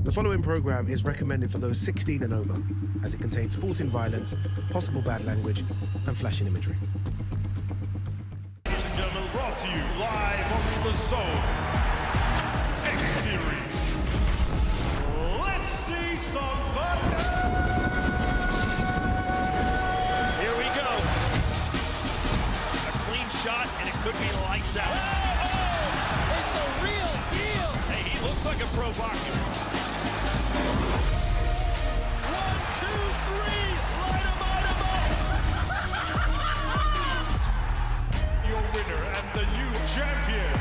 The following program is recommended for those 16 and over, as it contains sporting violence, possible bad language, and flashing imagery. Ladies and gentlemen, brought to you live from the Zone X Series. Let's see some thunder! Here we go. A clean shot, and it could be lights out. Oh, it's the real deal. Hey, he looks like a pro boxer. 1, 2, 3, light him up. Your winner and the new champion.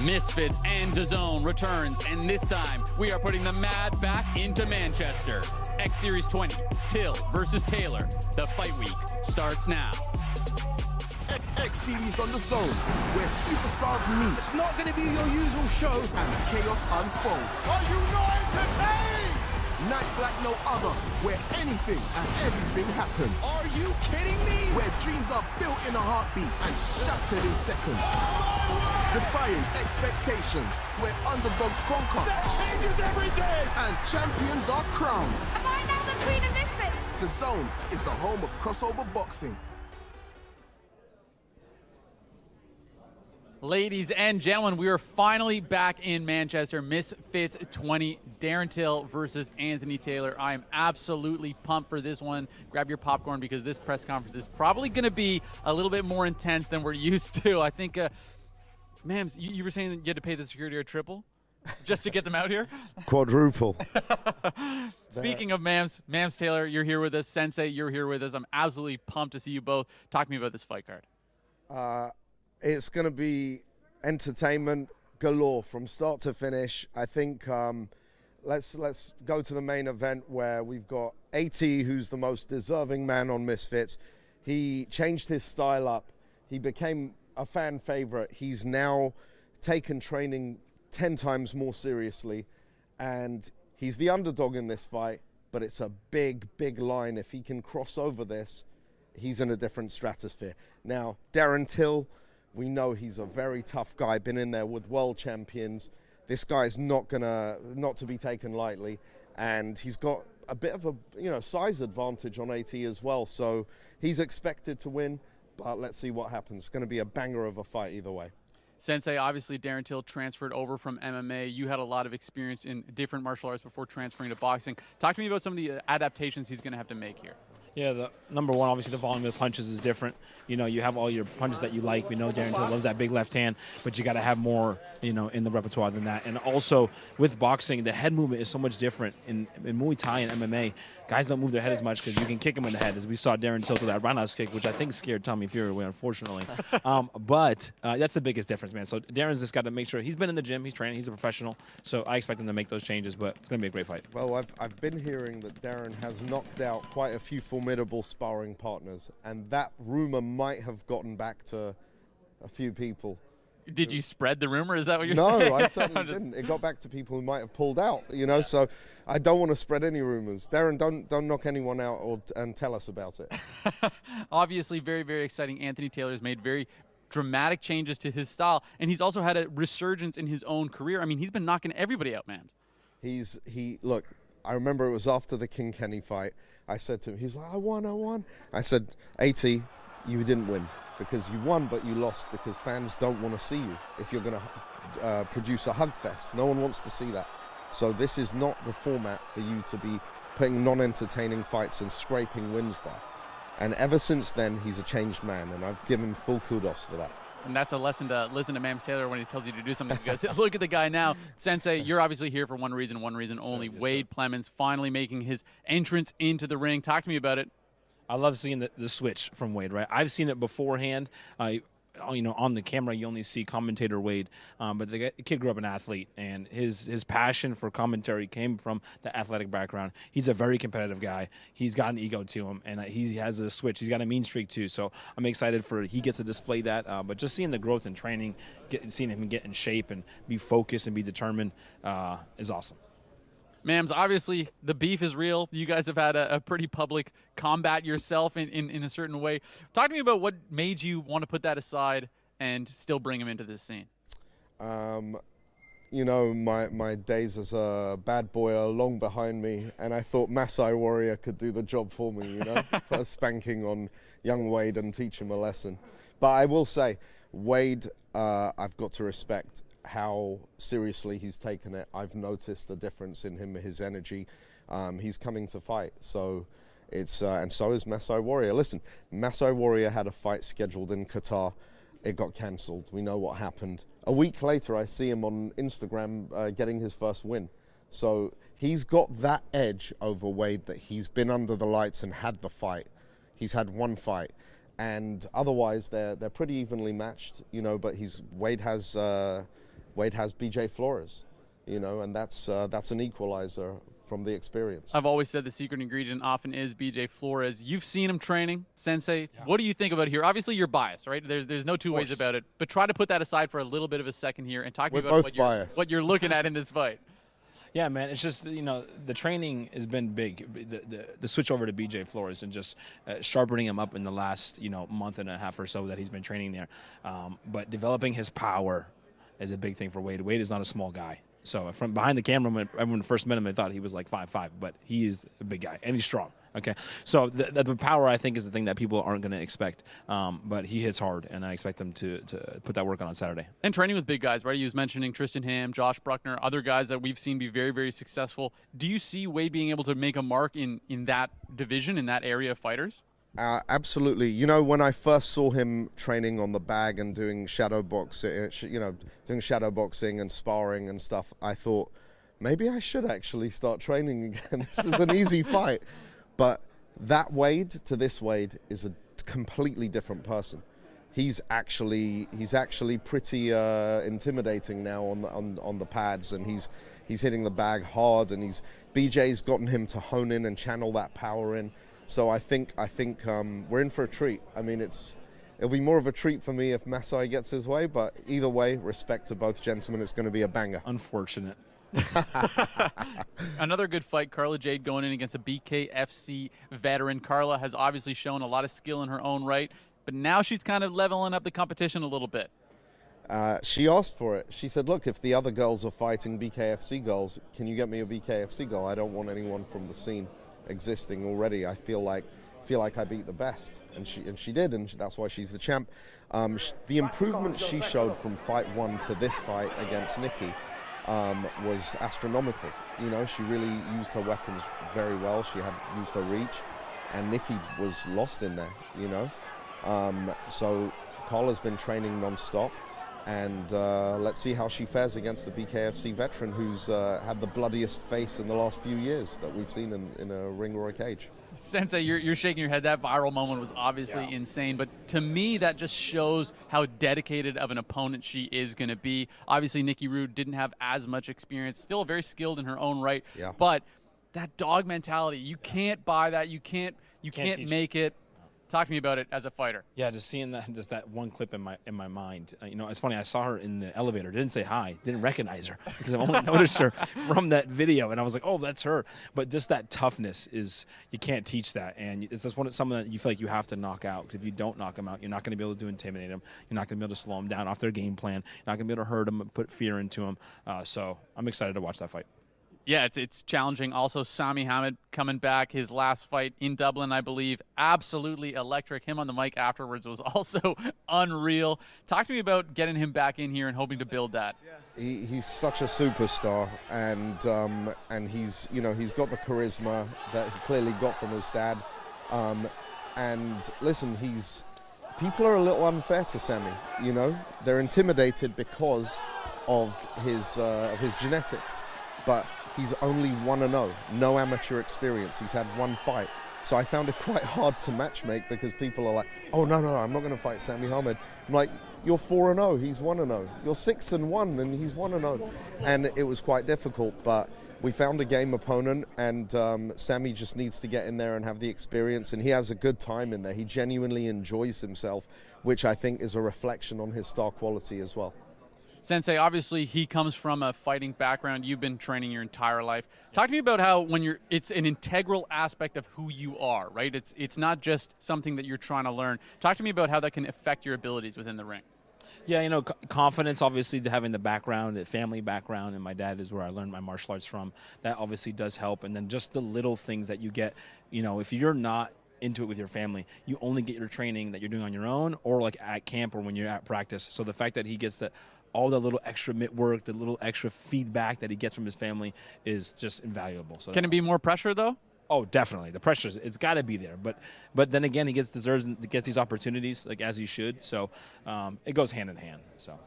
Misfits and Dazn returns, and this time we are putting the Mad back into Manchester. X Series 20, Till versus Taylor. The fight week starts now. X Series on the Zone, where superstars meet. It's not going to be your usual show. And chaos unfolds. Are you not entertained? Nights like no other, where anything and everything happens. Are you kidding me? Where dreams are built in a heartbeat and shattered in seconds. Defying expectations, where underdogs conquer. That changes everything. And champions are crowned. Am I now the queen of Misfits? The Zone is the home of crossover boxing. Ladies and gentlemen, we are finally back in Manchester. Misfits 20, Darren Till versus Anthony Taylor. I am absolutely pumped for this one. Grab your popcorn because this press conference is probably going to be a little bit more intense than we're used to. I think, Mams, you were saying that you had to pay the security guard triple just to get them out here? Quadruple. Speaking of Mams Taylor, you're here with us. Sensei, you're here with us. I'm absolutely pumped to see you both. Talk to me about this fight card. It's going to be entertainment galore from start to finish. I think let's go to the main event where we've got AT, who's the most deserving man on Misfits. He changed his style up. He became a fan favorite. He's now taken training 10 times more seriously, and he's the underdog in this fight, but it's a big, big line. If he can cross over this, he's in a different stratosphere. Now, Darren Till, we know he's a very tough guy, been in there with world champions. This guy's not to be taken lightly, and he's got a bit of a size advantage on AT as well, so he's expected to win, but let's see what happens. It's going to be a banger of a fight either way. Sensei, obviously Darren Till transferred over from MMA. You had a lot of experience in different martial arts before transferring to boxing. Talk to me about some of the adaptations he's going to have to make here. Yeah, the number one, obviously the volume of punches is different. You have all your punches that you like. We know Darren Till loves that big left hand, but you got to have more, in the repertoire than that. And also with boxing, the head movement is so much different. In Muay Thai and MMA, guys don't move their head as much because you can kick them in the head, as we saw Darren Till through that roundhouse kick, which I think scared Tommy Fury away, unfortunately. But that's the biggest difference, man. So Darren's just got to make sure he's been in the gym, he's training, he's a professional. So I expect him to make those changes, but it's going to be a great fight. Well, I've been hearing that Darren has knocked out quite a few formidable sparring partners, and that rumor might have gotten back to a few people. Did you spread the rumor? Is that what you're saying? saying? No, I certainly didn't. It got back to people who might have pulled out, so I don't want to spread any rumors. Darren, don't knock anyone out and tell us about it. Obviously, very, very exciting. Anthony Taylor has made very dramatic changes to his style, and he's also had a resurgence in his own career. I mean, he's been knocking everybody out, man. Look, I remember it was after the King Kenny fight. I said to him, he's like, I won. I said, AT, you didn't win because you won, but you lost because fans don't want to see you if you're going to produce a hug fest. No one wants to see that. So this is not the format for you to be putting non-entertaining fights and scraping wins by. And ever since then, he's a changed man, and I've given him full kudos for that. And that's a lesson to listen to Mams Taylor when he tells you to do something. Because look at the guy now. Sensei, you're obviously here for one reason only. Yes, Wade Plemons finally making his entrance into the ring. Talk to me about it. I love seeing the switch from Wade, right? I've seen it beforehand. On the camera, you only see commentator Wade, but the kid grew up an athlete, and his passion for commentary came from the athletic background. He's a very competitive guy. He's got an ego to him, and he has a switch. He's got a mean streak too, so I'm excited he gets to display that. But just seeing the growth in training, seeing him get in shape and be focused and be determined is awesome. Mams, obviously the beef is real. You guys have had a pretty public combat yourself in a certain way. Talk to me about what made you want to put that aside and still bring him into this scene. You know, my days as a bad boy are long behind me, and I thought Masai Warrior could do the job for me, you know, put a spanking on young Wade and teach him a lesson. But I will say, Wade, I've got to respect how seriously he's taken it. I've noticed a difference in him, his energy. He's coming to fight, so it's and so is Masai Warrior. Listen, Masai Warrior had a fight scheduled in Qatar. It got cancelled. We know what happened. A week later, I see him on Instagram getting his first win. So he's got that edge over Wade, that he's been under the lights and had the fight. He's had one fight, and otherwise they're pretty evenly matched, you know. But Wade has BJ Flores, you know, and that's an equalizer from the experience. I've always said the secret ingredient often is BJ Flores. You've seen him training, Sensei. Yeah. What do you think about here? Obviously, you're biased, right? There's no two ways about it. But try to put that aside for a little bit of a second here and talk to me about what you're looking at in this fight. Yeah, man, it's just, you know, the training has been big. The switch over to BJ Flores and just sharpening him up in the last, you know, month and a half or so that he's been training there. But developing his power is a big thing for Wade. Wade is not a small guy. So from behind the camera, when everyone first met him, they thought he was like 5'5", but he is a big guy, and he's strong. Okay, so the power, I think, is the thing that people aren't going to expect. But he hits hard, and I expect him to put that work on Saturday. And training with big guys, right? He was mentioning Tristan Ham, Josh Bruckner, other guys that we've seen be very, very successful. Do you see Wade being able to make a mark in that division, in that area of fighters? Absolutely. You know, when I first saw him training on the bag and doing shadow boxing, doing shadow boxing and sparring and stuff, I thought maybe I should actually start training again. This is an easy fight. But that Wade to this Wade is a completely different person. He's actually pretty intimidating now on the pads, and he's hitting the bag hard, and BJ's gotten him to hone in and channel that power in. So I think we're in for a treat. I mean, it'll be more of a treat for me if Masai gets his way, but either way, respect to both gentlemen. It's going to be a banger. Unfortunate. Another good fight, Carla Jade going in against a BKFC veteran. Carla has obviously shown a lot of skill in her own right, but now she's kind of leveling up the competition a little bit. She asked for it. She said, look, if the other girls are fighting BKFC girls, can you get me a BKFC girl? I don't want anyone from the scene existing already. I feel like I beat the best, and she did, and that's why she's the champ. The improvement she showed from fight one to this fight against Nikki was astronomical. You know, she really used her weapons very well. She had used her reach, and Nikki was lost in there, you know. So Carla's been training non-stop, and let's see how she fares against the BKFC veteran who's had the bloodiest face in the last few years that we've seen in a ring or a cage. Sensei, you're shaking your head. That viral moment was obviously insane, but to me that just shows how dedicated of an opponent she is going to be. Obviously, Nikki Rude didn't have as much experience, still very skilled in her own right, but that dog mentality, you can't buy that. You can't make it. Talk to me about it as a fighter. Yeah, just seeing that one clip in my mind. You know, it's funny. I saw her in the elevator. Didn't say hi. Didn't recognize her because I've only noticed her from that video. And I was like, oh, that's her. But just that toughness you can't teach that. And it's just something that you feel like you have to knock out. Because if you don't knock them out, you're not going to be able to intimidate them. You're not going to be able to slow them down off their game plan. You're not going to be able to hurt them and put fear into them. So I'm excited to watch that fight. Yeah, it's challenging. Also, Sami Hamid coming back, his last fight in Dublin, I believe, absolutely electric. Him on the mic afterwards was also unreal. Talk to me about getting him back in here and hoping to build that. He's such a superstar, and he's got the charisma that he clearly got from his dad. And listen, people are a little unfair to Sami. You know, they're intimidated because of his genetics, but he's only 1-0, no amateur experience. He's had one fight. So I found it quite hard to matchmake because people are like, oh, no, I'm not going to fight Sami Hamid. I'm like, you're 4-0, he's 1-0. You're 6-1, and he's 1-0. And it was quite difficult, but we found a game opponent, and Sami just needs to get in there and have the experience, and he has a good time in there. He genuinely enjoys himself, which I think is a reflection on his star quality as well. Sensei, obviously he comes from a fighting background. You've been training your entire life. Talk to me about how it's an integral aspect of who you are, right? It's not just something that you're trying to learn. Talk to me about how that can affect your abilities within the ring. Yeah, you know, confidence, obviously, to having the background, the family background, and my dad is where I learned my martial arts from. That obviously does help. And then just the little things that you get, you know, if you're not into it with your family, you only get your training that you're doing on your own or like at camp or when you're at practice. So the fact that he gets all the little extra mitt work, the little extra feedback that he gets from his family is just invaluable. So can it be more pressure, though? Oh, definitely. The pressure, it's got to be there. But then again, he gets these opportunities, like as he should. So it goes hand in hand. So,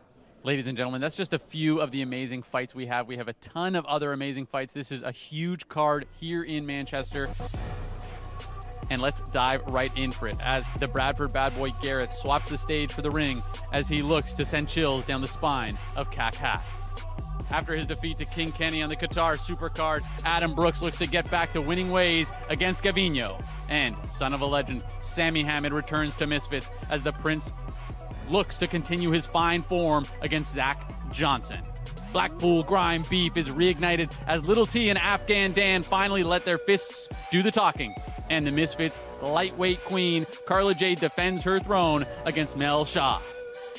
ladies and gentlemen, that's just a few of the amazing fights we have. We have a ton of other amazing fights. This is a huge card here in Manchester. And let's dive right in for it as the Bradford bad boy Gareth swaps the stage for the ring as he looks to send chills down the spine of Kak Hat. After his defeat to King Kenny on the Qatar Supercard, Adam Brooks looks to get back to winning ways against Gavino. And son of a legend, Sami Hamid returns to Misfits as the Prince looks to continue his fine form against Zack Johnson. Blackpool Grime beef is reignited as Little T and Afghan Dan finally let their fists do the talking. And the Misfits' lightweight queen, Carla Jade, defends her throne against Mel Shah.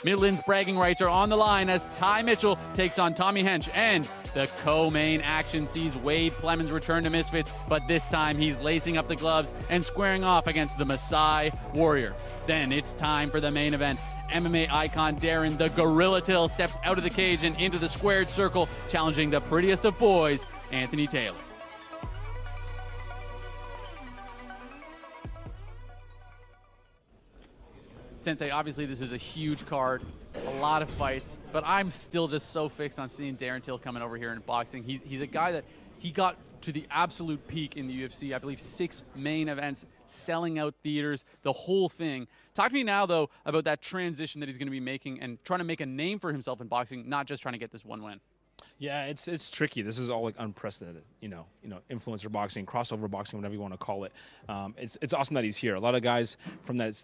Midland's bragging rights are on the line as Ty Mitchell takes on Tommy Hench, and the co-main action sees Wade Clemens return to Misfits, but this time he's lacing up the gloves and squaring off against the Maasai Warrior. Then it's time for the main event. MMA icon Darren, the Gorilla Till, steps out of the cage and into the squared circle, challenging the prettiest of boys, Anthony Taylor. Sensei, obviously this is a huge card, a lot of fights, but I'm still just so fixed on seeing Darren Till coming over here in boxing. He's a guy that he got to the absolute peak in the UFC. I believe 6 main events, selling out theaters, the whole thing. Talk to me now, though, about that transition that he's going to be making and trying to make a name for himself in boxing, not just trying to get this one win. Yeah, it's tricky. This is all like unprecedented, you know, influencer boxing, crossover boxing, whatever you want to call it. It's awesome that he's here. A lot of guys from that,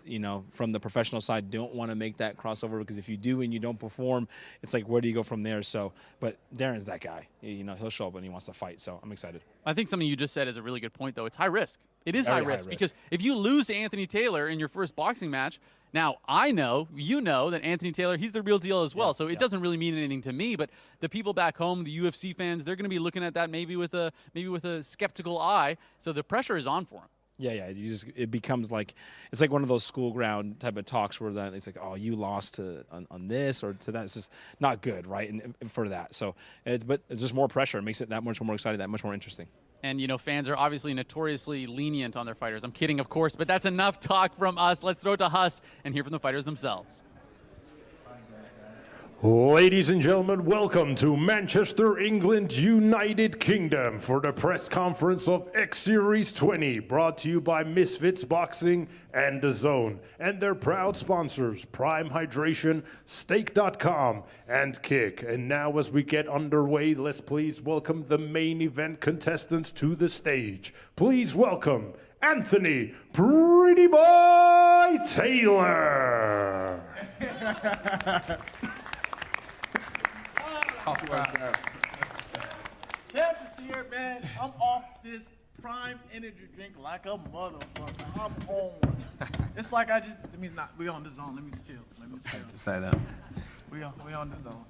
from the professional side don't want to make that crossover because if you do and you don't perform, it's like, where do you go from there? So, but Darren's that guy. You know, he'll show up when he wants to fight. So I'm excited. I think something you just said is a really good point, though. It's high risk. It is high risk because if you lose to Anthony Taylor in your first boxing match, now, I know, you know, that Anthony Taylor, he's the real deal as well, so it doesn't really mean anything to me, but the people back home, the UFC fans, they're going to be looking at that maybe with a skeptical eye, so the pressure is on for him. Yeah, it becomes like, it's like one of those school ground type of talks where then it's like, oh, you lost on this or to that. It's just not good, right, and for that. So, but it's just more pressure. It makes it that much more exciting, that much more interesting. And, fans are obviously notoriously lenient on their fighters. I'm kidding, of course, but that's enough talk from us. Let's throw it to Huss and hear from the fighters themselves. Ladies and gentlemen, welcome to Manchester, England, United Kingdom for the press conference of X Series 20, brought to you by Misfits Boxing and Dazn, and their proud sponsors, Prime Hydration, Steak.com, and Kick. And now as we get underway, let's please welcome the main event contestants to the stage. Please welcome Anthony Pretty Boy Taylor. Champions here, man. I'm off this prime energy drink like a motherfucker. I'm on one. It's like we on the zone. Let me chill. Say that. We on the zone.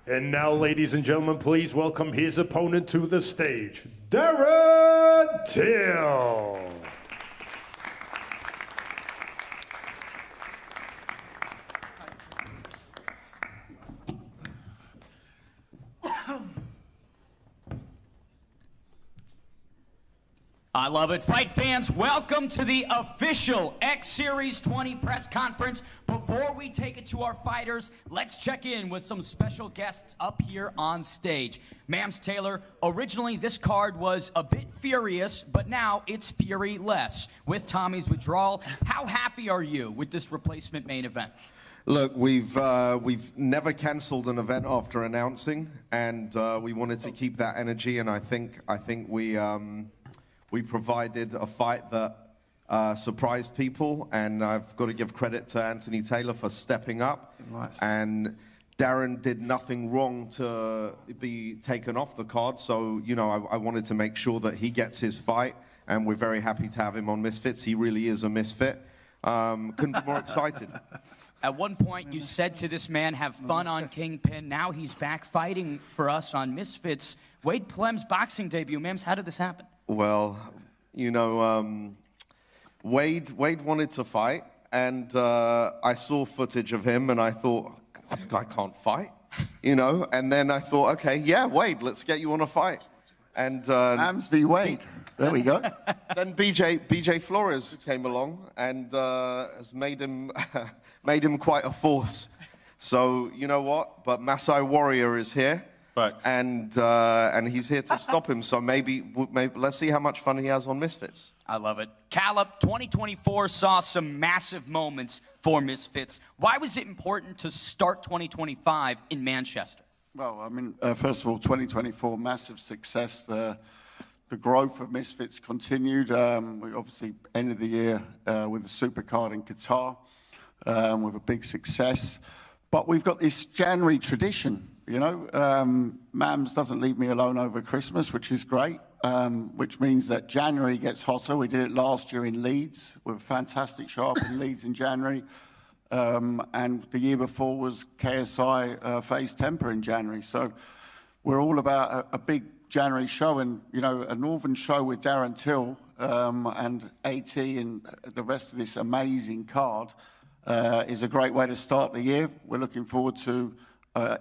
And now, ladies and gentlemen, please welcome his opponent to the stage, Darren Till. I love it. Fight fans, welcome to the official X Series 20 press conference. Before we take it to our fighters, let's check in with some special guests up here on stage. Mams Taylor, originally this card was a bit furious, but now it's fury-less. With Tommy's withdrawal, how happy are you with this replacement main event? Look, we've never cancelled an event after announcing, and we wanted to keep that energy, and I think we provided a fight that surprised people, and I've got to give credit to Anthony Taylor for stepping up. Nice. And Darren did nothing wrong to be taken off the card, so, you know, I wanted to make sure that he gets his fight, and we're very happy to have him on Misfits. He really is a misfit. Couldn't be more excited. At one point, you said to this man, have fun on Kingpin. Now he's back fighting for us on Misfits. Wade Plem's boxing debut. Mams, how did this happen? Well, you know, Wade wanted to fight, and I saw footage of him, and I thought, this guy can't fight, you know? And then I thought, okay, yeah, Wade, let's get you on a fight. And Mams v. Wade. There we go. Then BJ Flores came along and has made him quite a force. So you know what? But Masai Warrior is here, and he's here to stop him. So maybe let's see how much fun he has on Misfits. I love it. Caleb, 2024 saw some massive moments for Misfits. Why was it important to start 2025 in Manchester? Well, I mean, first of all, 2024, massive success. The growth of Misfits continued. We obviously ended the year with a supercard in Qatar with a big success. But we've got this January tradition, you know. Mams doesn't leave me alone over Christmas, which is great, which means that January gets hotter. We did it last year in Leeds with a fantastic show up in Leeds in January. And the year before was KSI Face Temper in January. So we're all about a big January show, and you know, a Northern show with Darren Till and AT and the rest of this amazing card is a great way to start the year. We're looking forward to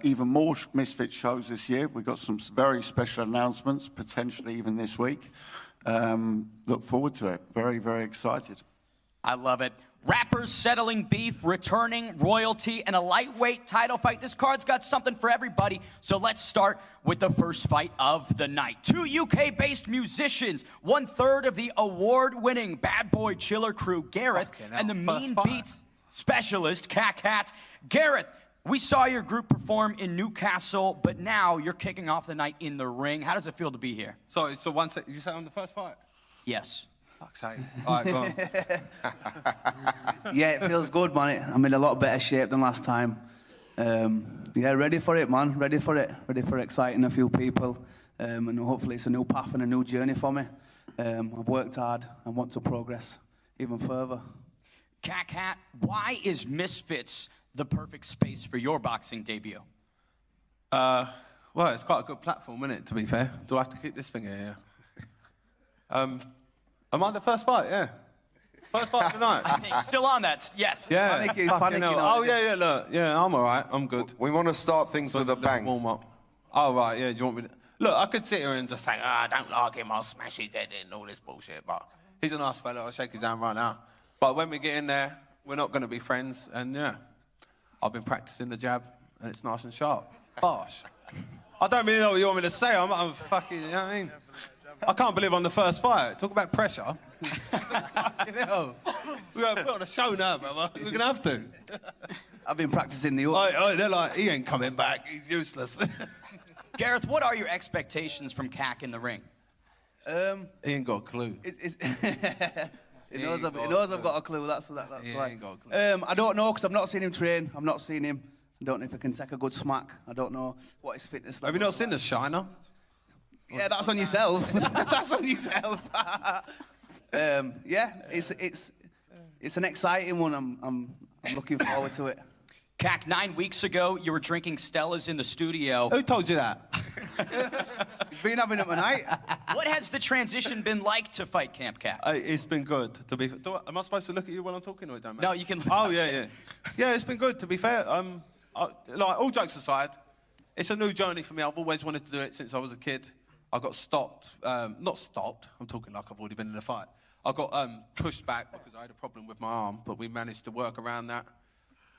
even more Misfits shows this year. We've got some very special announcements, potentially even this week. Look forward to it. Very, very excited. I love it. Rappers settling beef, returning royalty, and a lightweight title fight. This card's got something for everybody. So let's start with the first fight of the night. Two UK-based musicians, 1/3 of the award-winning Bad Boy Chiller crew, Gareth, and the Mean Beats specialist, Cat. Gareth, we saw your group perform in Newcastle, but now you're kicking off the night in the ring. How does it feel to be here? So you say on the first fight? Yes. Fuck's sake. All right, go on. Yeah, it feels good, man. I'm in a lot better shape than last time. Yeah, ready for it, man. Ready for it. Ready for exciting a few people. And hopefully it's a new path and a new journey for me. I've worked hard and want to progress even further. Cat, why is Misfits the perfect space for your boxing debut? Well, it's quite a good platform, isn't it, to be fair? Do I have to keep this thing here? Am I the first fight? Yeah. First fight of the night. I think still on that, yes. Yeah. Panicking oh, yeah, look. Yeah, I'm all right. I'm good. We want to start things with a bang. Warm up. Oh, right, yeah. Do you want me to... Look, I could sit here and just say, I don't like him, I'll smash his head in, all this bullshit, but he's a nice fella, I'll shake his hand right now. But when we get in there, we're not going to be friends, and yeah, I've been practicing the jab, and it's nice and sharp. Gosh. I don't really know what you want me to say. I'm fucking, you know what I mean? I can't believe I'm the first fight. Talk about pressure. Fucking hell. We're going to put on a show now, brother. We're going to have to. I've been practicing the... They're like, he ain't coming back. He's useless. Gareth, what are your expectations from CAC in the ring? He ain't got a clue. He knows I've got a clue. That's right. Ain't got a clue. I don't know because I've not seen him train. I've not seen him. I don't know if he can take a good smack. I don't know what his fitness level Have you not is seen like. the Shiner? Yeah, that's on yourself. That's on yourself. Yeah, it's an exciting one. I'm looking forward to it. CAC, 9 weeks ago, you were drinking Stella's in the studio. Who told you that? He's been having it tonight. What has the transition been like to fight Camp CAC? It's been good. Am I supposed to look at you while I'm talking, or it don't matter? No, you can. Oh yeah. Yeah, it's been good. To be fair, like all jokes aside, it's a new journey for me. I've always wanted to do it since I was a kid. I got stopped. Not stopped. I'm talking like I've already been in a fight. I got pushed back because I had a problem with my arm, but we managed to work around that.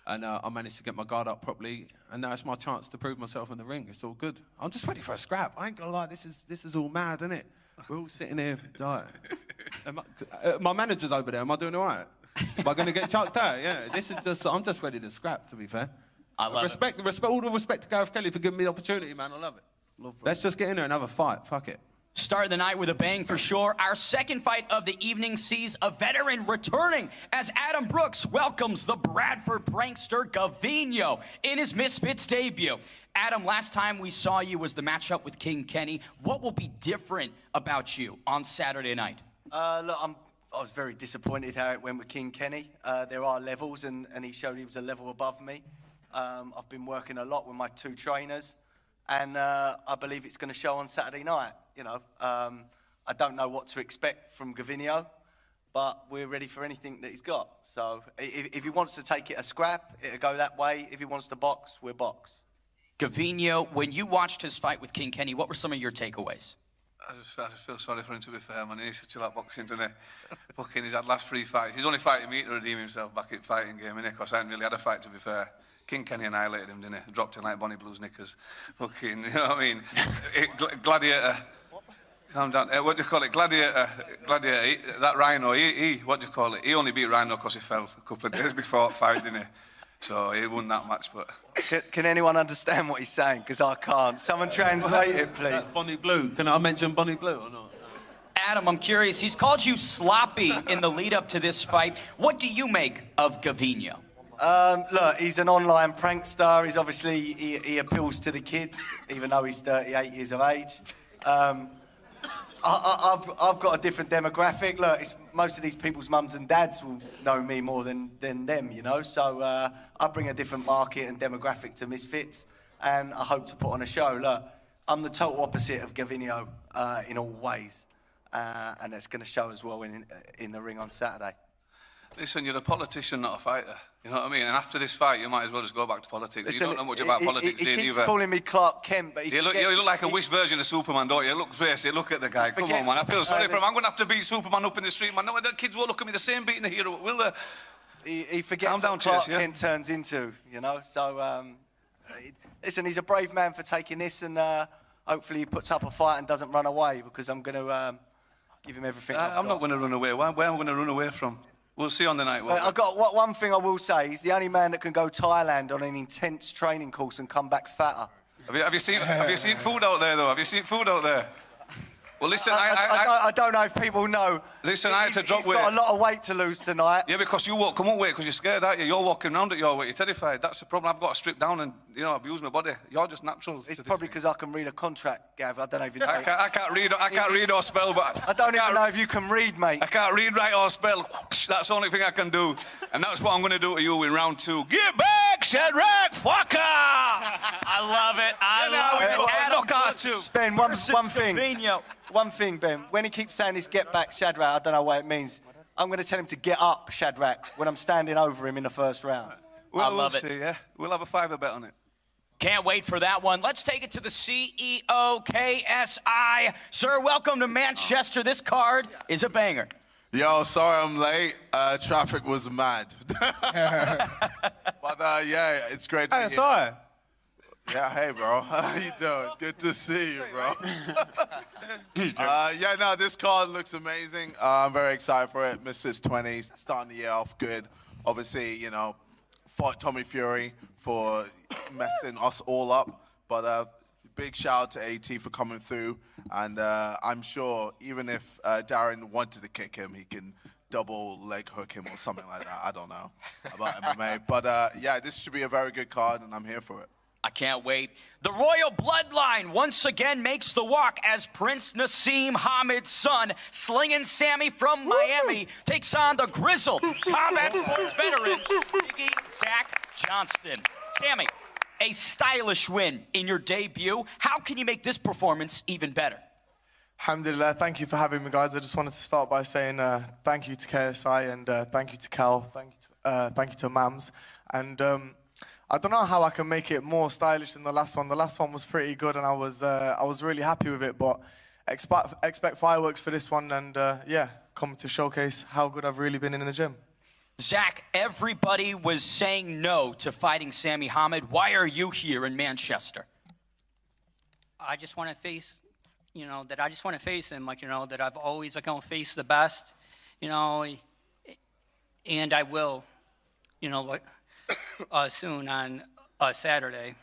And I managed to get my guard up properly, and now it's my chance to prove myself in the ring. It's all good. I'm just ready for a scrap. I ain't gonna lie, this is all mad, isn't it? We're all sitting here dying. My manager's over there. Am I doing all right? Am I gonna get chucked out? Yeah. I'm just ready to scrap. To be fair, I love it. All the respect to Gareth Kelly for giving me the opportunity, man. I love it. Let's just get in there and have a fight. Fuck it. Start the night with a bang for sure. Our second fight of the evening sees a veteran returning as Adam Brooks welcomes the Bradford prankster Gavino in his Misfits debut. Adam, last time we saw you was the matchup with King Kenny. What will be different about you on Saturday night? Look, I was very disappointed how it went with King Kenny. There are levels, and he showed he was a level above me. I've been working a lot with my 2 trainers, and I believe it's going to show on Saturday night. You know, I don't know what to expect from Gavino, but we're ready for anything that he's got. So if he wants to take it a scrap, it'll go that way. If he wants to box, we'll box. Gavino, when you watched his fight with King Kenny, what were some of your takeaways? I just feel sorry for him, to be fair, man. He needs to chill out boxing, doesn't he? Fucking, he's had last 3 fights. He's only fighting me to redeem himself back at fighting game, innit? Because I hadn't really had a fight, to be fair. King Kenny annihilated him, didn't he? Dropped him like Bonnie Blue's knickers. Fucking, you know what I mean? Gladiator. Calm down. What do you call it? Gladiator. That Rhino, what do you call it? He only beat Rhino because he fell a couple of days before the fight, didn't he? So he won that match, but... Can anyone understand what he's saying? Because I can't. Someone translate it, please. That's Bonnie Blue. Can I mention Bonnie Blue or not? Adam, I'm curious. He's called you sloppy in the lead up to this fight. What do you make of Gavino? Look, he's an online prankster. He's obviously, he appeals to the kids, even though he's 38 years of age. I've got a different demographic. Look, most of these people's mums and dads will know me more than them, you know. So I bring a different market and demographic to Misfits, and I hope to put on a show. Look, I'm the total opposite of Gavino in all ways, and that's going to show as well in the ring on Saturday. Listen, you're a politician, not a fighter. You know what I mean? And after this fight, you might as well just go back to politics. Listen, you don't know much about politics, do you? He keeps calling me Clark Kent, but you look like a wish version of Superman, don't you? Look, look at the guy. Come on, man. I feel sorry for him. I'm going to have to beat Superman up in the street, man. No, the kids will look at me the same beating the hero, will they? He forgets what Clark Kent turns into, you know? So, listen, he's a brave man for taking this, and hopefully he puts up a fight and doesn't run away, because I'm going to give him everything I'm not going to run away. Where am I going to run away from? We'll see on the night. I've got one thing I will say. He's the only man that can go Thailand on an intense training course and come back fatter. Have you seen food out there, though? Have you seen food out there? Well, listen, I don't know if people know. Listen, I had to drop weight. He's got a lot of weight to lose tonight. Yeah, because you won't come up weight because you're scared, aren't you? You're walking around at your weight. You're terrified. That's the problem. I've got to strip down and, you know, abuse my body. You're just natural. It's probably because I can read a contract, Gav. I don't know if you know. I can't read or spell, but... I don't even know if you can read, mate. I can't read, write or spell. That's the only thing I can do. And that's what I'm going to do to you in round 2. Get back, Shadrach, fucker! I love it. I love it. Knockout 2. Ben, one thing, Ben. When he keeps saying this get back, Shadrach, I don't know what it means. I'm going to tell him to get up, Shadrach, when I'm standing over him in the first round. I love it. See, yeah? We'll have a $5 bet on it. Can't wait for that one. Let's take it to the CEO KSI. Sir, welcome to Manchester. This card is a banger. Yo, sorry I'm late. Traffic was mad. But yeah, it's great to be here. Sorry. Yeah, hey, bro. How you doing? Good to see you, bro. Yeah, no, this card looks amazing. I'm very excited for it. Misfits 20, starting the year off good. Obviously, you know, fought Tommy Fury for messing us all up. But big shout out to AT for coming through. And I'm sure even if Darren wanted to kick him, he can double leg hook him or something like that. I don't know about MMA. But yeah, this should be a very good card, and I'm here for it. I can't wait. The royal bloodline once again makes the walk as Prince Nassim Hamid's son, slinging Sami from Miami, takes on the grizzled combat sports veteran, Zack Johnston. Sami, a stylish win in your debut. How can you make this performance even better? Alhamdulillah, thank you for having me, guys. I just wanted to start by saying thank you to KSI and thank you to Cal, thank you to Mams. And I don't know how I can make it more stylish than the last one. The last one was pretty good, and I was really happy with it. But expect fireworks for this one, and yeah, come to showcase how good I've really been in the gym. Zack, everybody was saying no to fighting Sami Hamid. Why are you here in Manchester? I just want to face, I just want to face him, that I've always, faced the best, and I will, soon on Saturday.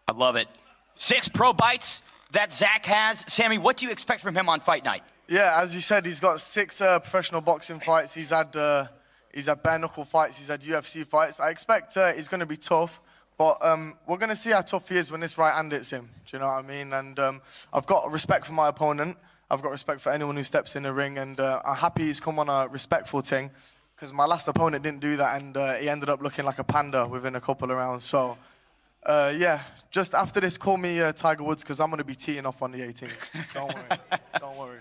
I love it. 6 pro bites, that Zack has. Sami, what do you expect from him on fight night? Yeah, as you said, he's got 6 professional boxing fights. He's had bare knuckle fights. He's had UFC fights. I expect he's going to be tough, but we're going to see how tough he is when this right hand hits him. Do you know what I mean? And I've got respect for my opponent. I've got respect for anyone who steps in the ring, and I'm happy he's come on a respectful thing, because my last opponent didn't do that, and he ended up looking like a panda within a couple of rounds. So, yeah, just after this, call me Tiger Woods, because I'm going to be teeing off on the 18th. Don't worry. Don't worry.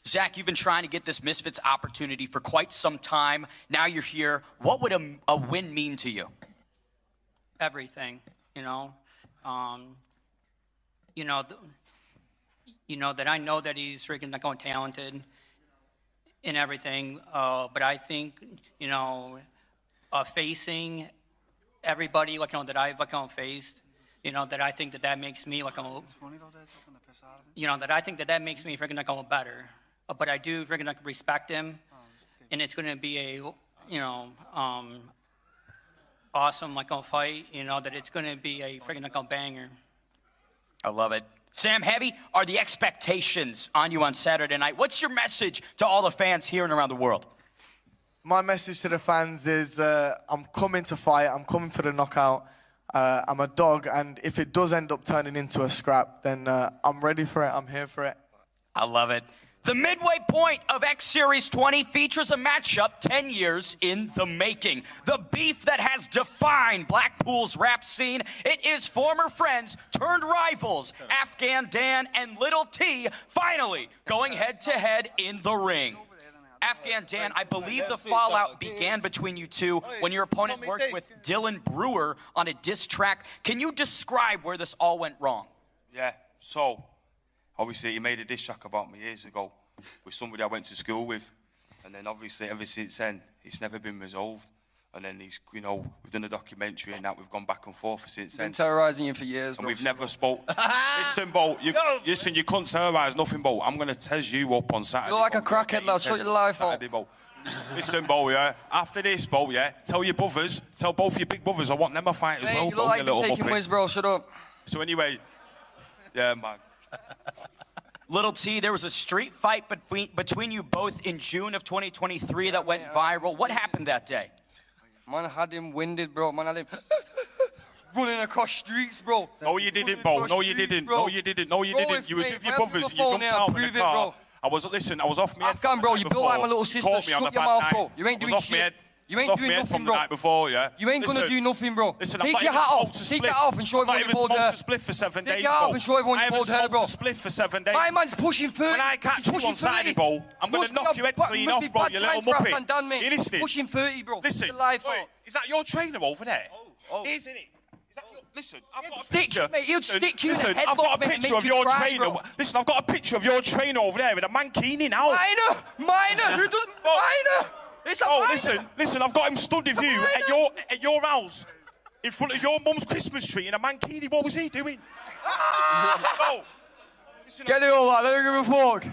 Zack, you've been trying to get this Misfits opportunity for quite some time. Now you're here. What would a win mean to you? Everything, you know. That I know that he's freaking like talented in everything. But I think, facing everybody that I've faced, that I think that makes me that I think that makes me freaking better. But I do freaking respect him, and it's gonna be a awesome fight. That it's gonna be a freaking banger. I love it. Sam, heavy are the expectations on you on Saturday night. What's your message to all the fans here and around the world? My message to the fans is I'm coming to fight. I'm coming for the knockout. I'm a dog, and if it does end up turning into a scrap, then I'm ready for it. I'm here for it. I love it. The midway point of X Series 20 features a matchup 10 years in the making. The beef that has defined Blackpool's rap scene. It is former friends turned rivals, Afghan Dan and Little T, finally going head-to-head in the ring. Afghan Dan, I believe the fallout began between you two when your opponent worked with Dylan Brewer on a diss track. Can you describe where this all went wrong? Yeah, so obviously he made a diss track about me years ago with somebody I went to school with, and then obviously ever since then it's never been resolved. And then he's, we've done a documentary and that we've gone back and forth since then. Been terrorising you for years, and bro. we've never spoke. Listen, Bo, you couldn't terrorise nothing, Bo. I'm gonna test you up on Saturday. You're like a crackhead, lad. Shut your life up. Listen, Bo, yeah. After this, Bo, yeah. Tell your brothers, tell both your big brothers I want them a fight as well, you Bo. look like You little taking muppet. whiz, bro. Shut up. So anyway, yeah, man. Little T, there was a street fight between you both in June of 2023 that went viral. What happened that day? Man had him winded, bro. Man had him running across streets, bro. No, you didn't, Bo. No, you didn't. No, you didn't. No, you didn't. You was with your brothers and you jumped out in the car. I was off my head. Afghan, bro. You built like my little sister. Shut your mouth, bro. You ain't doing shit. You ain't doing nothing, bro. The night before, yeah. You ain't gonna do nothing, bro. Listen, take your hat off. Take that off and show everyone your bald hair. I haven't smoked a spliff for 7 days, Take your hat off and show everyone your bald hair, bro. I haven't smoked a spliff for 7 days. My man's pushing 30. When I catch you on Saturday, bro, I'm gonna knock your head clean off, bro, you little muppet. You listening? Pushing 30, bro. Listen, wait, is that your trainer over there? Isn't it? Listen, I've got a picture. Mate, he'll stick you in the head. I've got a picture of your trainer. Listen, I've got a picture of your trainer over there with a mankini now. Minor. Who doesn't? Minor. It's a minor. Listen, I've got him stood with you at your house in front of your mum's Christmas tree in a mankini. What was he doing? Get it all out. Let me give a fuck.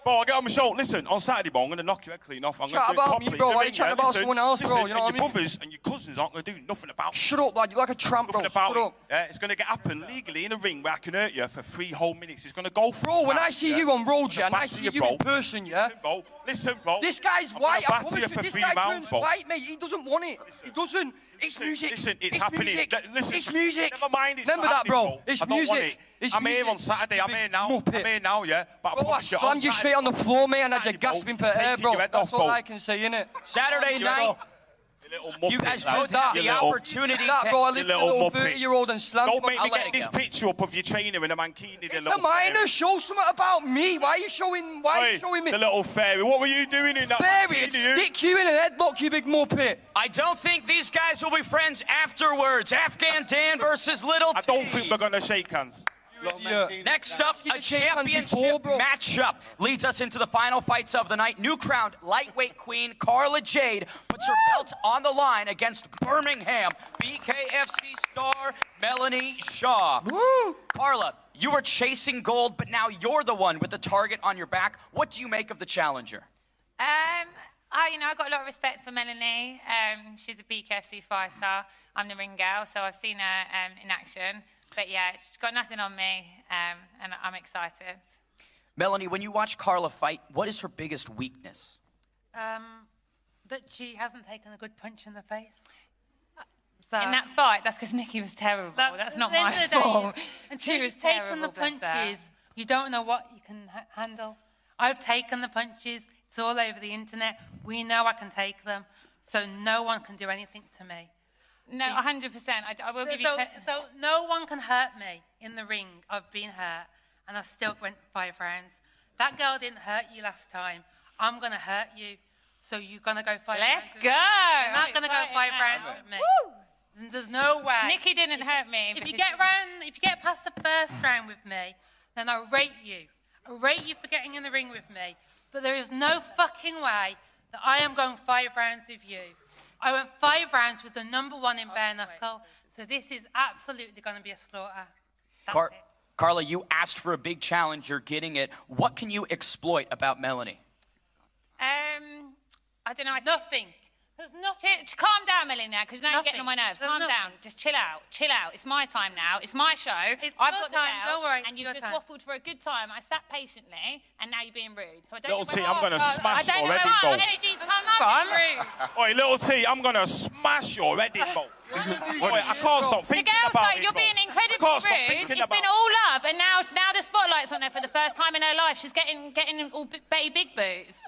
Bro, I get on my show. Listen, on Saturday, bro, I'm going to knock your head clean off. I'm going to do it properly. Me, bro. Why are you chatting about someone else, bro? You know what I mean? Your brothers and your cousins aren't going to do nothing about it. Shut up, lad. You're like a tramp, bro. Shut up. Yeah, it's going to happen legally in a ring where I can hurt you for 3 whole minutes. It's going to go through. Bro, when I see you on road, yeah, and I see you in person, yeah. Listen, bro. This guy's white. I promise you, this guy turns bro. white, mate. He doesn't want it. He doesn't. It's music. Listen, it's happening. Music. Listen, it's music. Never mind. It's Remember that, bro. It's music. I'm here on Saturday. I'm here now. I'm here now, yeah. But bro, I slammed you straight on the floor, mate, and had you gasping for air, bro. That's all I can say, innit? Saturday night. You guys both have the opportunity to... bro, I lived with a little 30-year-old and slammed him. Don't make me get this picture up of your trainer in a mankini. It's a minor. Show something about me. Why are you showing me? The little fairy. What were you doing in that fairy? Stick you in an headlock, you big muppet. I don't think these guys will be friends afterwards. Afghan Dan versus Little T. I don't think we're going to shake hands. Next up, a championship matchup leads us into the final fights of the night. New crowned lightweight queen Carla Jade puts her belt on the line against Birmingham BKFC star Melanie Shaw. Woo. Carla, you were chasing gold, but now you're the one with the target on your back. What do you make of the challenger? I got a lot of respect for Melanie. She's a BKFC fighter. I'm the ring girl, so I've seen her in action. But yeah, she's got nothing on me, and I'm excited. Melanie, when you watch Carla fight, what is her biggest weakness? That she hasn't taken a good punch in the face. So in that fight, that's because Nikki was terrible. That's not my fault. And She was taken terrible, the bless her. punches. You don't know what you can handle. I've taken the punches. It's all over the internet. We know I can take them, so no one can do anything to me. No, 100%. I will give you. So no one can hurt me in the ring. I've been hurt, and I still went 5 rounds. That girl didn't hurt you last time. I'm gonna hurt you, so you're gonna go 5 rounds. Let's with go. me. You're not gonna go 5 Exciting rounds now. with me. Woo! And there's no way. Nikki didn't hurt me. If you get past the first round with me, then I'll rate you. I'll rate you for getting in the ring with me. But there is no fucking way that I am going 5 rounds with you. I went 5 rounds with the #1 in bare knuckle, so this is absolutely going to be a slaughter. That's it. Carla, you asked for a big challenge. You're getting it. What can you exploit about Melanie? I don't know. Nothing. There's nothing. Calm down, Melanie, now, because now you're getting on my nerves. Calm down. Just chill out. Chill out. It's my time now. It's my show. I've got the time. belt, Don't worry. and you've just waffled for a good time. I sat patiently, and now you're being rude. So I don't Little know T, where I'm going to smash I don't your know Reddit where bowl. my energy's come from. Oi, Little T, I'm going to smash your Reddit bowl. Oi, I can't stop The thinking girl's about like, it, you're bro. being I incredibly can't stop rude. thinking It's about been all love, and now the spotlight's on her for the first time in her life. She's getting all Betty Big Boots,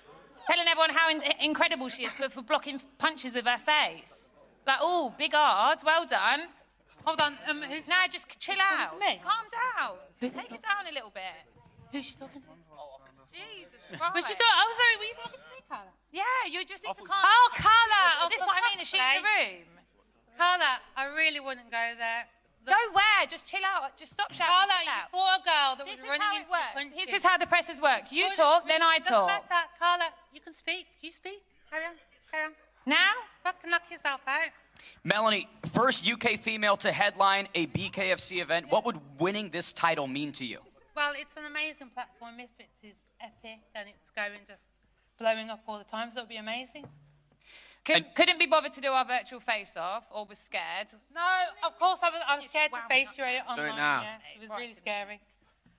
telling everyone how incredible she is for blocking punches with her face. Like, oh, big odds, well done. Hold on. Now just chill out. me? Just calm down. Take it down a little bit. Who's she talking to? Jesus Christ. Was she oh, sorry, were you talking to me, Carla? Yeah, you just need to calm Oh, down. Carla. This is what I mean. Is she in the room? Carla, I really wouldn't go there. Go where? Just chill out. Just stop shouting. Carla, chill you out. fought a girl that This was is running how it into works. punches. This is how the presses work. You talk, then I talk. Doesn't matter. Carla, you can speak. You speak. Carry on. Carry on. Now? Fucking knock yourself out. Melanie, first UK female to headline a BKFC event. What would winning this title mean to you? Well, it's an amazing platform. Misfits is epic, and it's going just blowing up all the time, so it'll be amazing. Couldn't be bothered to do our virtual face-off, or was scared. No, of course I was scared to face you online. Do it now. Yeah, it was really scary.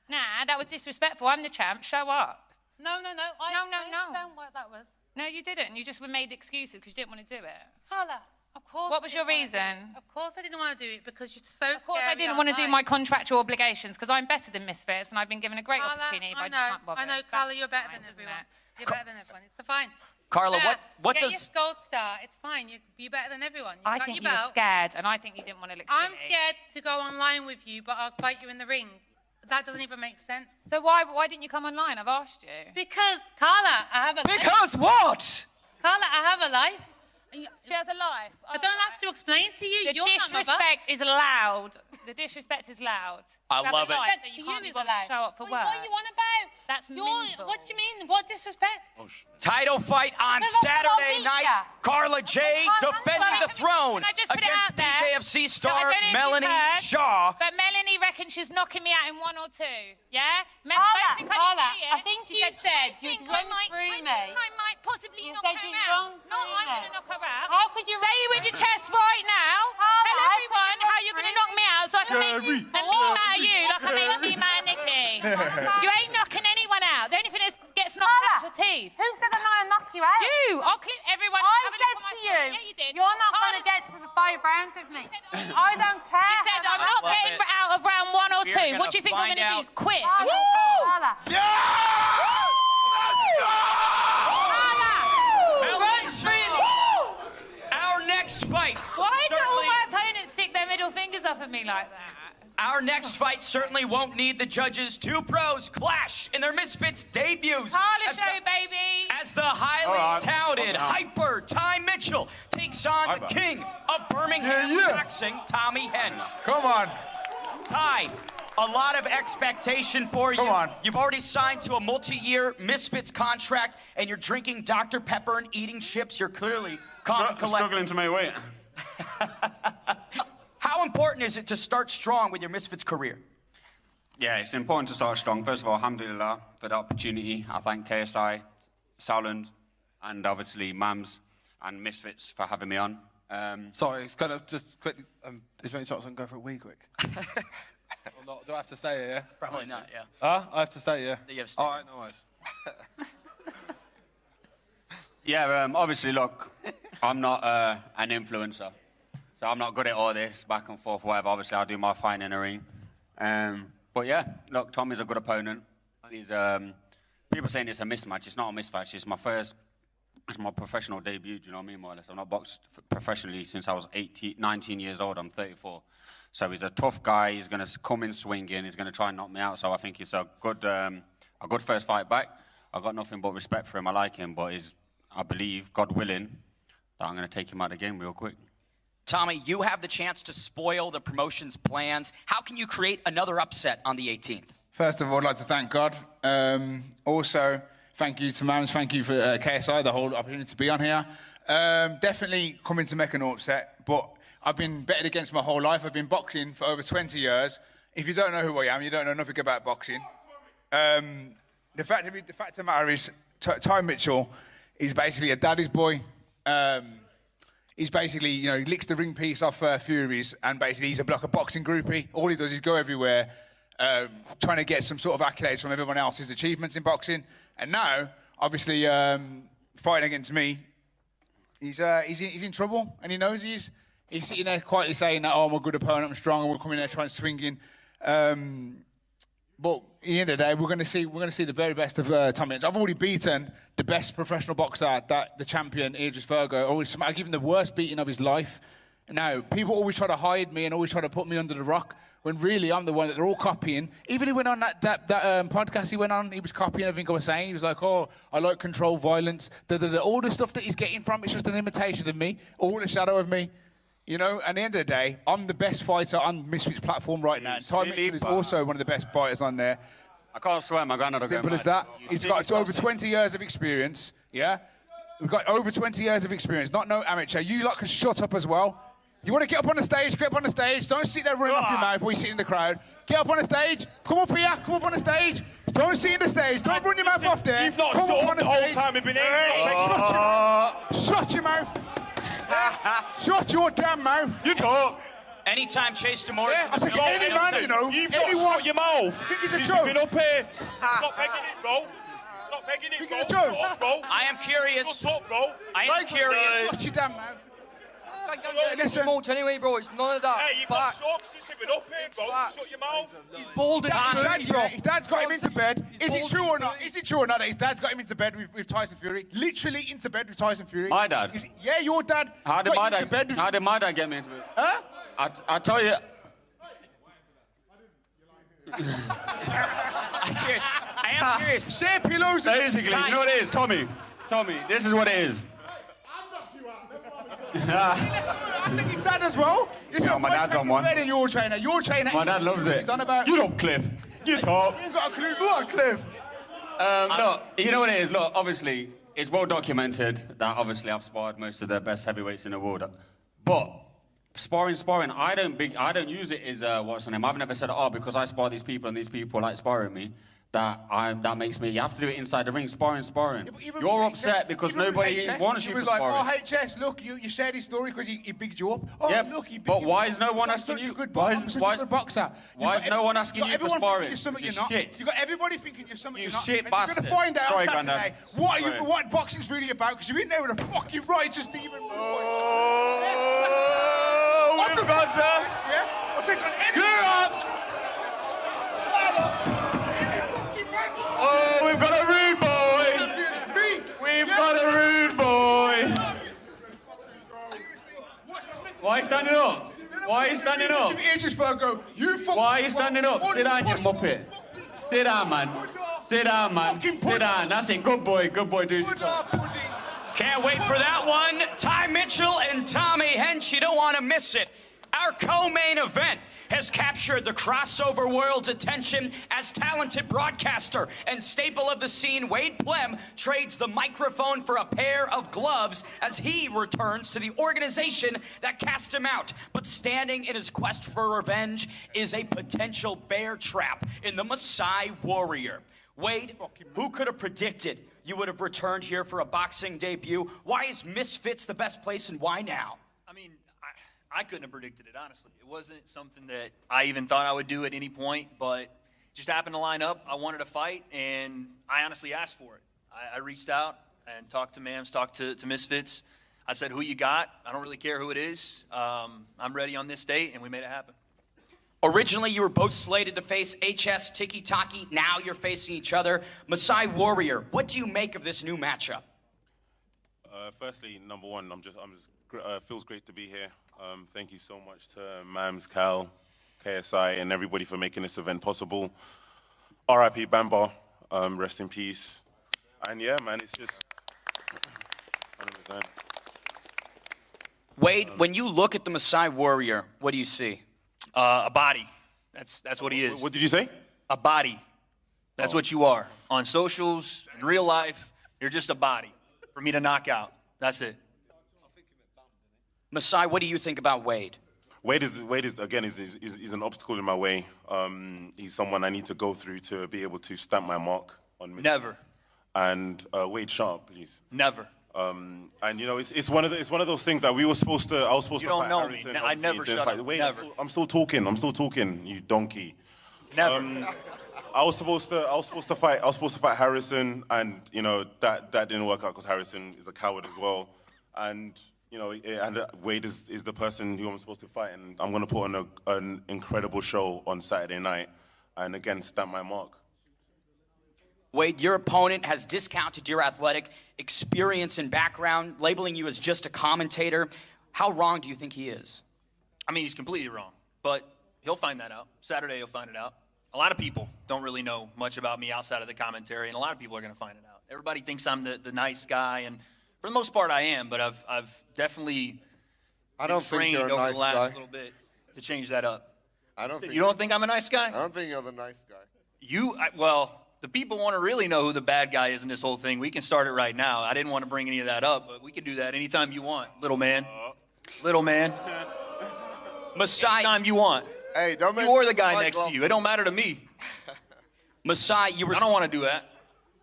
Nah, that was disrespectful. I'm the champ. Show up. No. I understand what that was. No, you didn't. You just made excuses because you didn't want to do it. Carla, of course. What was your reason? Of course I didn't want to do it because you're so Of course I didn't want to do my contractual obligations because I'm better than Misfits and I've been given a great opportunity, but I just can't bother. I know, Carla, you're better than everyone. You're better than everyone. It's fine. Carla, what Get does... your gold star. It's fine. You're better than everyone. I got think your you were belt. scared and I think you didn't want to look I'm silly. scared to go online with you, but I'll fight you in the ring. That doesn't even make sense. So why didn't you come online? I've asked you. Because, Carla, I have a life. Because what? Carla, I have a life. She has a life. I don't have to explain to you. The You're not my boss. disrespect is loud. The disrespect is loud. I You have love a it. life, so To you you can't be is bothered allowed. to show up for work. What are you on about? That's meaningful. What do you mean? What disrespect? Title fight on Because that's what I'll Saturday beat night. ya. Carla J defending the throne Can I just put it against out there? BKFC So I star don't know if you've Melanie heard, Shaw. But Melanie reckons she's knocking me out in 1 or 2. Yeah? Carla, I think She you said I you'd think run I might, through I me. think I might possibly You knock said her you'd out. run No, through I'm me. going to knock her out. How could you Say it with your chest right now. Tell everyone how you're going to knock me out so I can make me mad at you like I made me mad at Nikki. You ain't knocking anyone out. The only thing that gets knocked out is your teeth. Who said I'm not going to knock you out? You. I'll clip everyone. I Have a look said at my to story. you, Yeah, you did. you're not going to Carla's- get to the 5 rounds with me. I don't care. You said I'm not love getting it. out of round 1 or We're 2. What do you think I'm gonna going to do? find Is quit? Carla. Run through Our next fight. Why do all certainly- my opponents stick their middle fingers up at me like that? Our next fight certainly won't need the judges. Two pros clash in their Misfits debuts. Carla As show, baby. As the highly All right. touted, Calm down. hyper Ty Mitchell takes on the king of Birmingham boxing, Tommy Hench. Come on. Ty, a lot of expectation for you. Come on. You've already signed to a multi-year Misfits contract, and you're drinking Dr. Pepper and eating chips. You're clearly calm and collected. Struggling to make weight. How important is it to start strong with your Misfits career? Yeah, it's important to start strong. First of all, alhamdulillah for the opportunity. I thank KSI, Sauland, and obviously Mams and Misfits for having me on. Sorry, it's kind of just quickly. Is there any chance I can go for a wee quick? Or not? Do I have to stay here? Probably not, yeah. Huh? I have to stay here. You have to stay. All right, no worries. Yeah, obviously, look, I'm not an influencer. So I'm not good at all this, back and forth, whatever. Obviously, I'll do my fighting in the ring. But yeah, look, Tommy's a good opponent. He's, people saying it's a mismatch. It's not a mismatch. It's my professional debut, do you know what I mean, more or less? I've not boxed professionally since I was 19 years old. I'm 34. So he's a tough guy. He's going to come in swinging. He's going to try and knock me out. So I think it's a good first fight back. I've got nothing but respect for him. I like him, but I believe, God willing, that I'm going to take him out of the game real quick. Tommy, you have the chance to spoil the promotion's plans. How can you create another upset on the 18th? First of all, I'd like to thank God. Also, thank you to Mams. Thank you for KSI, the whole opportunity to be on here. Definitely coming to make an upset, but I've been betted against my whole life. I've been boxing for over 20 years. If you don't know who I am, you don't know nothing about boxing. The fact of the matter is, Ty Mitchell is basically a daddy's boy. He's basically, he licks the ring piece off Furies, and basically he's a boxing groupie. All he does is go everywhere, trying to get some sort of accolades from everyone else's achievements in boxing. And now, obviously, fighting against me, he's in trouble, and he knows he is. He's sitting there quietly saying that, oh, I'm a good opponent, I'm strong, and we're coming there trying to swing in. But at the end of the day, we're going to see the very best of Tommy Hench. I've already beaten the best professional boxer, the champion, Idris Virgo. I've given the worst beating of his life. Now, people always try to hide me and always try to put me under the rock, when really I'm the one that they're all copying. Even he went on that podcast he went on, he was copying everything I was saying. He was like, oh, I like control violence. All the stuff that he's getting from, it's just an imitation of me, all a shadow of me. At the end of the day, I'm the best fighter on Misfits platform right now. Ty Mitchell is also one of the best fighters on there. I can't swear, my granddad will go Simple as that. He's got over 20 years of experience, yeah? We've got over 20 years of experience, not no amateur. You lot can shut up as well. You want to get up on the stage, get up on the stage. Don't sit there running off your mouth while you sit in the crowd. Get up on the stage. Come up here, come up on the stage. Don't sit in the stage. Don't run your mouth off there. You've not shut up the whole time we've been here. Shut your mouth. Shut your damn mouth. You talk. Anytime Chase Demore. Yeah, I said any man, You've got to shut your mouth. Since you've been up here. Stop pegging it, bro. Stop pegging it, bro. Shut up, bro. I am curious. Shut up, bro. I am curious. Shut your damn mouth. Listen, anyway, bro. It's none of that. Hey, you've got short since you've been up here, bro. Shut your mouth. He's bald and His dad's got him into bed. Is it true or not? Is it true or not that his dad's got him into bed with Tyson Fury? Literally into bed with Tyson Fury. My dad? Yeah, your dad. How did my dad get me into it? Huh? I tell you. I am curious. Share pillows. Basically, you know what it is, Tommy, this is what it is. I think his dad as well. Yeah, my dad's on one. In your trainer. Your trainer. My dad loves it. He's on about. You don't, Cliff. You talk. You ain't got a clue. What, Cliff? Look, you know what it is. Look, obviously, it's well documented that obviously I've sparred most of the best heavyweights in the world. But sparring, I don't use it as what's the name. I've never said, oh, because I spar these people and these people like sparring me. That makes me. You have to do it inside the ring, sparring. Yeah, you're upset because nobody wants you for sparring. He was like, oh, HS, look, you shared his story because he bigged you up. Oh, yeah, look, he bigged but you why up. is no one asking you? Why is a good boxer. Why is no one asking you for sparring? You're something you're You not. shit. You got everybody thinking you're something you're not. shit and bastard. You're going to find out Sorry, on Grandad. Saturday what boxing's really about, because you're in there with a fucking righteous demon. Oh, we've got to. I'll take on any. Oh, we've got a rude boy. We've got a rude boy. Why are you standing up? Why are you standing up? Why are you standing up? Sit down, you muppet. Sit down, man. Sit down, man. Sit down. That's it. Good boy, dude. Can't wait for that one. Ty Mitchell and Tommy Hench. You don't want to miss it. Our co-main event has captured the crossover world's attention as talented broadcaster and staple of the scene Wade Plem trades the microphone for a pair of gloves as he returns to the organization that cast him out. But standing in his quest for revenge is a potential bear trap in the Maasai Warrior. Wade, who could have predicted you would have returned here for a boxing debut? Why is Misfits the best place and why now? I mean, I couldn't have predicted it, honestly. It wasn't something that I even thought I would do at any point, but it just happened to line up. I wanted to fight, and I honestly asked for it. I reached out and talked to Mams, talked to Misfits. I said, who you got? I don't really care who it is. I'm ready on this date, and we made it happen. Originally, you were both slated to face HS Tiki Taki. Now you're facing each other. Masai Warrior, what do you make of this new matchup? Firstly, number one, feels great to be here. Thank you so much to Mams, Cal, KSI, and everybody for making this event possible. RIP Bamba, rest in peace. And yeah, man, it's just 100%. Wade, when you look at the Masai Warrior, what do you see? A body. That's what he is. What did you say? A body. That's what you are. On socials, in real life, you're just a body for me to knock out. That's it. Masai, what do you think about Wade? Wade is again is an obstacle in my way. He's someone I need to go through to be able to stamp my mark on me. Never. And Wade, shut up, please. Never. And you know, it's one of those things that I was supposed to. You don't know me. I never shut up. Wait, Never. I'm still talking. You donkey. Never. I was supposed to fight Harrison, and you know that didn't work out because Harrison is a coward as well. And you know, and Wade is the person who I'm supposed to fight, and I'm gonna put on an incredible show on Saturday night, and again stamp my mark. Wade, your opponent has discounted your athletic experience and background, labeling you as just a commentator. How wrong do you think he is? I mean, he's completely wrong, but he'll find that out. Saturday, he'll find it out. A lot of people don't really know much about me outside of the commentary, and a lot of people are going to find it out. Everybody thinks I'm the nice guy, and for the most part, I am, but I've definitely trained over the last little bit to change that up. You don't think I'm a nice guy? I don't think you're the nice guy. Well, the people want to really know who the bad guy is in this whole thing. We can start it right now. I didn't want to bring any of that up, but we can do that anytime you want, little man. Little man. Masai. Anytime you want. Hey, don't make you or the guy next to you. It don't matter to me. Masai, I don't want to do that.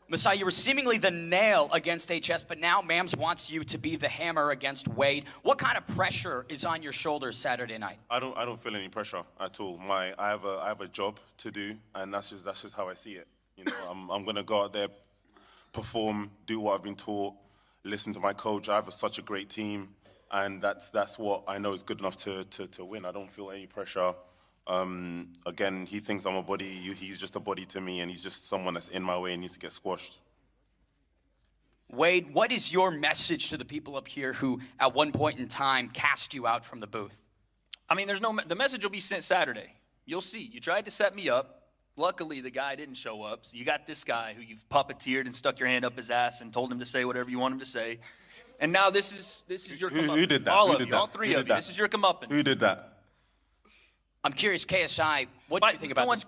Masai, you were seemingly the nail against HS, but now Mams wants you to be the hammer against Wade. What kind of pressure is on your shoulders Saturday night? I don't feel any pressure at all. I have a job to do, and that's just how I see it. You know, I'm gonna go out there, perform, do what I've been taught, listen to my coach. I have such a great team, and that's what I know is good enough to win. I don't feel any pressure. Again, he thinks I'm a body. He's just a body to me, and he's just someone that's in my way and needs to get squashed. Wade, what is your message to the people up here who, at one point in time, cast you out from the booth? I mean, the message will be sent Saturday. You'll see. You tried to set me up. Luckily, the guy didn't show up, so you got this guy who you've puppeteered and stuck your hand up his ass and told him to say whatever you want him to say. And now this is your comeuppance. Who did that? All Who of did you, that? all three Who of did you. that? This is your comeuppance. Who did that? I'm curious, KSI, what do you think about this?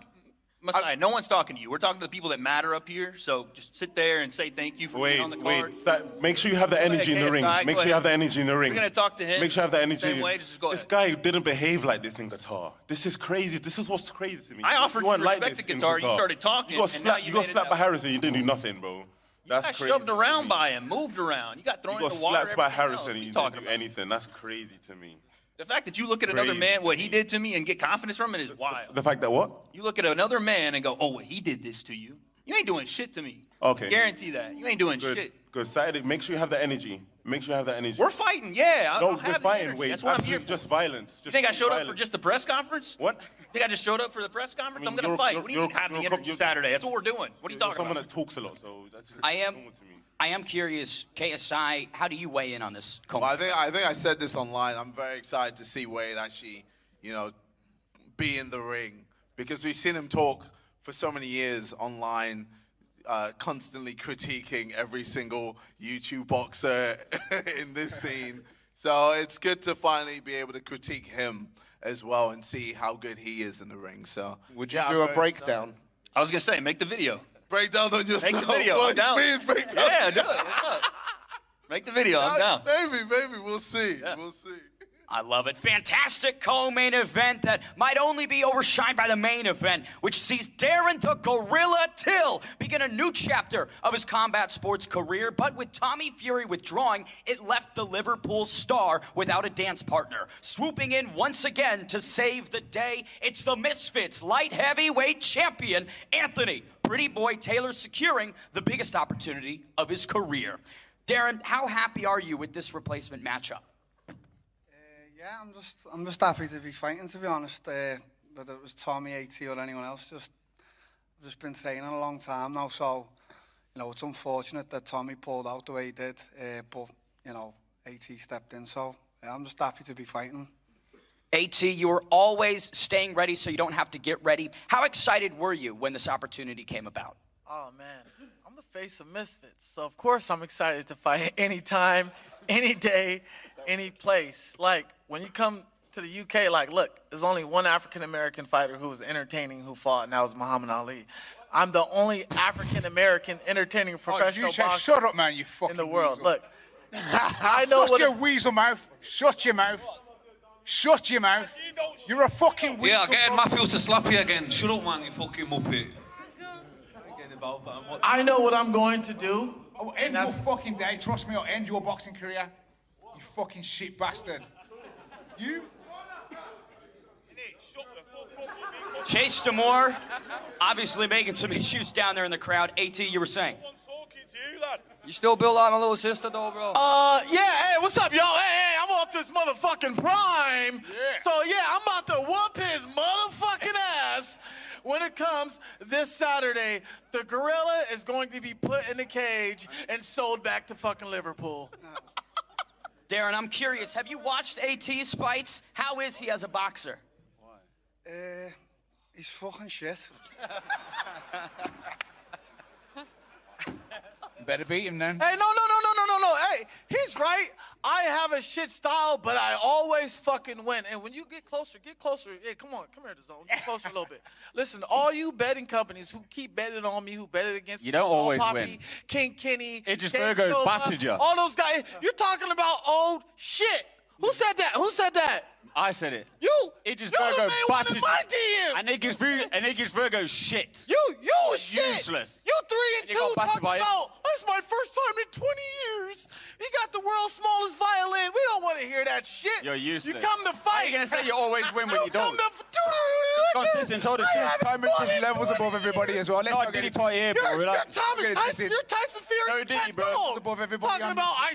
Masai, no one's talking to you. We're talking to the people that matter up here, so just sit there and say thank you for being on the card. Make sure you have the energy in the ring. Make sure you have the energy in the ring. We're going to talk to him. Make sure you have the energy. Same way, just go This ahead. guy didn't behave like this in guitar. This is crazy. This is what's crazy to me. I offered you weren't like respect this to in guitar. You started talking, You got and now slapped. You got made it slapped by out. Harrison. You didn't do nothing, bro. That's You got crazy. shoved around by him, moved around. You got thrown You in got the water. slapped by everything else. Harrison What and you you talking didn't do about? anything. That's crazy to me. The fact that you look at another man, what he did to me, and get confidence from it is wild. The fact that what? You look at another man and go, oh, well, he did this to you. You ain't doing shit to me. Okay. Guarantee that. You ain't doing Good. shit. Good. Saturday, make sure you have the energy. Make sure you have the energy. We're fighting, yeah. No, I'll we're have the fighting. energy. Wait, That's what I'm here absolute for. just violence. You think I showed up for violence. just the press conference? What? Think I just showed up for the press conference? I'm going to you're- fight. you're- What do you mean you're- have the you're- energy you're- Saturday? That's what we're doing. What are you You're talking someone about? that talks a lot, so that's just I am normal to me. I am curious, KSI, how do you weigh in on this? Well, I think I said this online. I'm very excited to see Wade actually, you know, be in the ring because we've seen him talk for so many years online, constantly critiquing every single YouTube boxer in this scene. So it's good to finally be able to critique him as well and see how good he is in the ring. So Would you do a breakdown? I was going to say, make the video. Breakdown on yourself. Make the video. What I'm do you down. mean, breakdown? Yeah, do it. What's up? Make the video. I'm down. Maybe. We'll see. Yeah. We'll see. I love it. Fantastic co-main event that might only be overshined by the main event, which sees Darren the Gorilla Till begin a new chapter of his combat sports career. But with Tommy Fury withdrawing, it left the Liverpool star without a dance partner. Swooping in once again to save the day, it's the Misfits light heavyweight champion, Anthony Pretty Boy Taylor, securing the biggest opportunity of his career. Darren, how happy are you with this replacement matchup? Yeah, I'm just happy to be fighting, to be honest. Whether it was Tommy, AT, or anyone else, I've just been training a long time now, so it's unfortunate that Tommy pulled out the way he did, but AT stepped in, so yeah, I'm just happy to be fighting. AT, you were always staying ready so you don't have to get ready. How excited were you when this opportunity came about? Oh man, I'm the face of Misfits, so of course I'm excited to fight anytime, any day, any place. Like, when you come to the UK, like, look, there's only one African-American fighter who was entertaining who fought, and that was Muhammad Ali. I'm the only African-American entertaining professional boxer shut up, man, you fucking in the world. weasel. Look, I know Shut your weasel mouth. Shut your mouth. Shut your mouth. You're a fucking weasel. Yeah, getting Matthews to slap you again. Shut up, man, you fucking muppet. I know what I'm going to do. I'll end your fucking day. Trust me, I'll end your boxing career. You fucking shit bastard. You? Chase Demore, obviously making some issues down there in the crowd. AT, you were saying? You still built on a little sister, though, bro? Yeah, hey, what's up, y'all? Hey, I'm off this motherfucking prime. Yeah. So, yeah, I'm about to whoop his motherfucking ass when it comes this Saturday. The gorilla is going to be put in a cage and sold back to fucking Liverpool. Darren, I'm curious. Have you watched AT's fights? How is he as a boxer? He's fucking shit. Better beat him then. Hey, no. Hey, he's right. I have a shit style, but I always fucking win. And when you get closer. Hey, come here, Dazn. Get closer a little bit. Listen, all you betting companies who keep betting on me, who betted against me. You don't always Poppy, win. King Kenny. Idris Ken Virgo Silva, battered you. All those guys. You're talking about old shit. Who said that? I said it. You Idris the Virgo main one in battered my you. DMs. And Idris Virgo's shit. You was shit. Useless. You 3 and You 2 got battered talking by it. about, that's my first time in 20 years. You got the world's smallest violin. We don't want to hear that shit. You're useless. You come to fight. How are you going to say you always win when you don't? Consistent, told the truth. Time is levels above everybody as well. Let's No, not did he get fight here, bro? You're Relax. Tyson Fury. No, he didn't, bro. Dog. Above everybody. Talking about I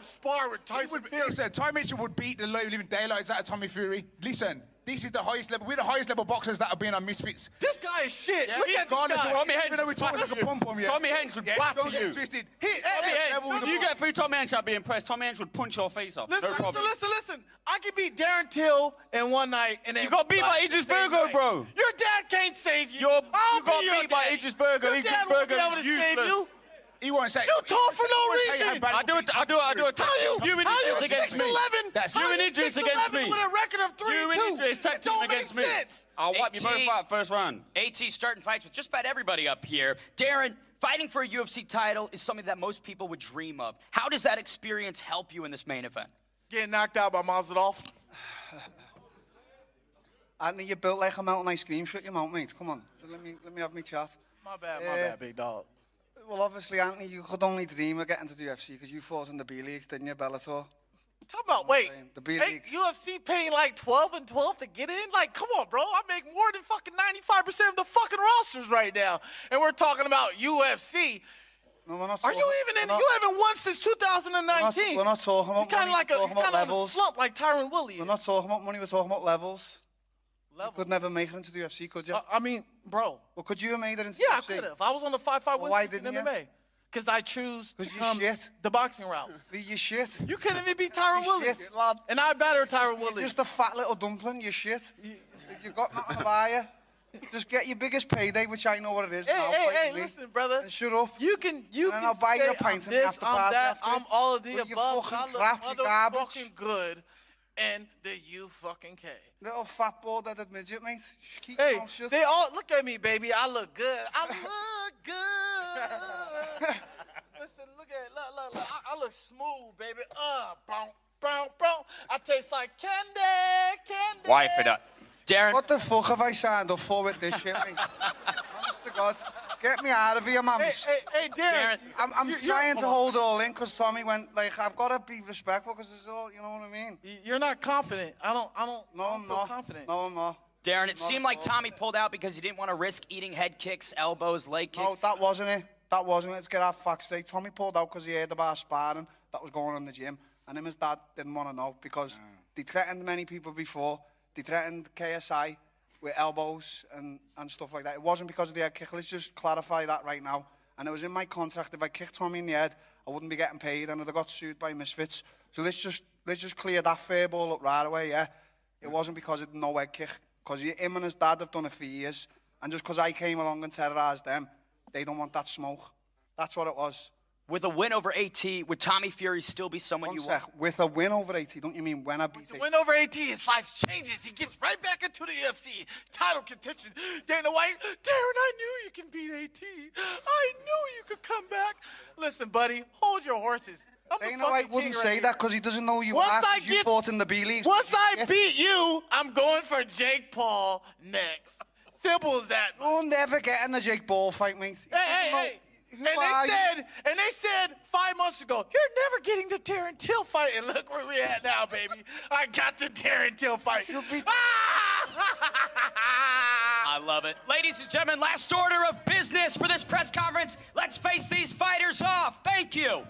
spar with Tyson Fury. Listen, Ty Mitchell would beat the living daylights out of Tommy Fury. Listen, this is the highest level. We're the highest level boxers that have been on Misfits. This guy is shit. Look at this guy. Tommy Hench. Even though we talk like a pom-pom, yeah. Tommy Hench would batter Don't get you. it twisted. If you get through Tommy Hench, I'd be impressed. Tommy Hench would punch your face off. Listen, No problem. listen. I can beat Darren Till in one night, and then You got beat by Idris Virgo, bro. Your dad can't save you. You I'll got be your beat by dad. Idris Virgo. Your Idris dad won't be Virgo able is to save useless. you. He won't say. You talk for no reason. I do a tactic. You and Idris against me. You and Idris against me. With a record of 3-2. You and Idris tactic against me. I'll wipe you both out first round. AT starting fights with just about everybody up here. Darren, fighting for a UFC title is something that most people would dream of. How does that experience help you in this main event? Getting knocked out by Mazadov. Anthony, you built like a melting ice cream. Shut your mouth, mate. Come on. Let me have me chat. My bad, big dog. Well, obviously, Anthony, you could only dream of getting to the UFC because you fought in the B Leagues, didn't you, Bellator? Talk about, wait, The B ain't Leagues. UFC paying like 12 and 12 to get in? Like, come on, bro. I make more than fucking 95% of the fucking rosters right now. And we're talking about UFC. No, we're not Are you even in? You haven't won since 2019. We're not talking about You're kind money. of like a we're talking about levels. slump like Tyron Woodley. We're not talking about money. We're talking about levels. You could never make it into the UFC, could you? I mean, bro. Well, could you have made it into Yeah, I the UFC? could have. I was on the 5-5 Well, win why streak didn't in you? MMA. Because I choose to you come shit. the boxing route. You shit. You couldn't even beat Tyron You Woodley. shit, lad. And I battered Tyron Woodley. You're just a fat little dumpling, you shit. You got nothing to buy you. Just get your biggest payday, which I know what it is. Hey, listen, brother. And shut up. You can And then I'll buy you a say pint I'm in the this, after I'm party that, after. I'm all of the With your above. fucking I look crap, your garbage. motherfucking good. And the U-fucking-K. Little fat bald-headed midget, mate. Keep Hey, your mouth shut. they all, look at me, baby. I look good. I look good. Listen, look. I look smooth, baby. Boom. I tastes like candy. Why for that? Darren. What the fuck have I signed up for with this shit, mate? Honest to God. Get me out of here, man. Hey, Darren. I'm trying to hold it all in because Tommy went, like, I've got to be respectful because it's all, you know what I mean? You're not confident. I don't No, I'm feel not. confident. No, I'm not. Darren, it seemed like Tommy pulled out because he didn't want to risk eating head kicks, elbows, leg kicks. No, that wasn't it. That wasn't it. Let's get our facts straight. Tommy pulled out because he heard about sparring that was going on in the gym. And him and his dad didn't want to know because they threatened many people before. They threatened KSI with elbows and stuff like that. It wasn't because of the head kick. Let's just clarify that right now. And it was in my contract. If I kicked Tommy in the head, I wouldn't be getting paid and I'd have got sued by Misfits. So let's just clear that fair ball up right away, yeah? It wasn't because of no head kick. Because him and his dad have done it for years. And just because I came along and terrorised them, they don't want that smoke. That's what it was. With a win over AT, would Tommy Fury still be someone you want? With a win over AT, don't you mean when I beat With a win over AT, his life changes. He gets right back into the UFC title contention. Dana White, Darren, I knew you can beat AT. I knew you could come back. Listen, buddy, hold your horses. Dana White wouldn't say that because he doesn't know you are. You fought in the B-League. Once I beat you, I'm going for Jake Paul next. Simple as that. You'll never get in a Jake Paul fight, mate. Hey. And they said 5 months ago, you're never getting the Darren Till fight. And look where we at now, baby. I got the Darren Till fight. I love it. Ladies and gentlemen, last order of business for this press conference. Let's face these fighters off. Thank you.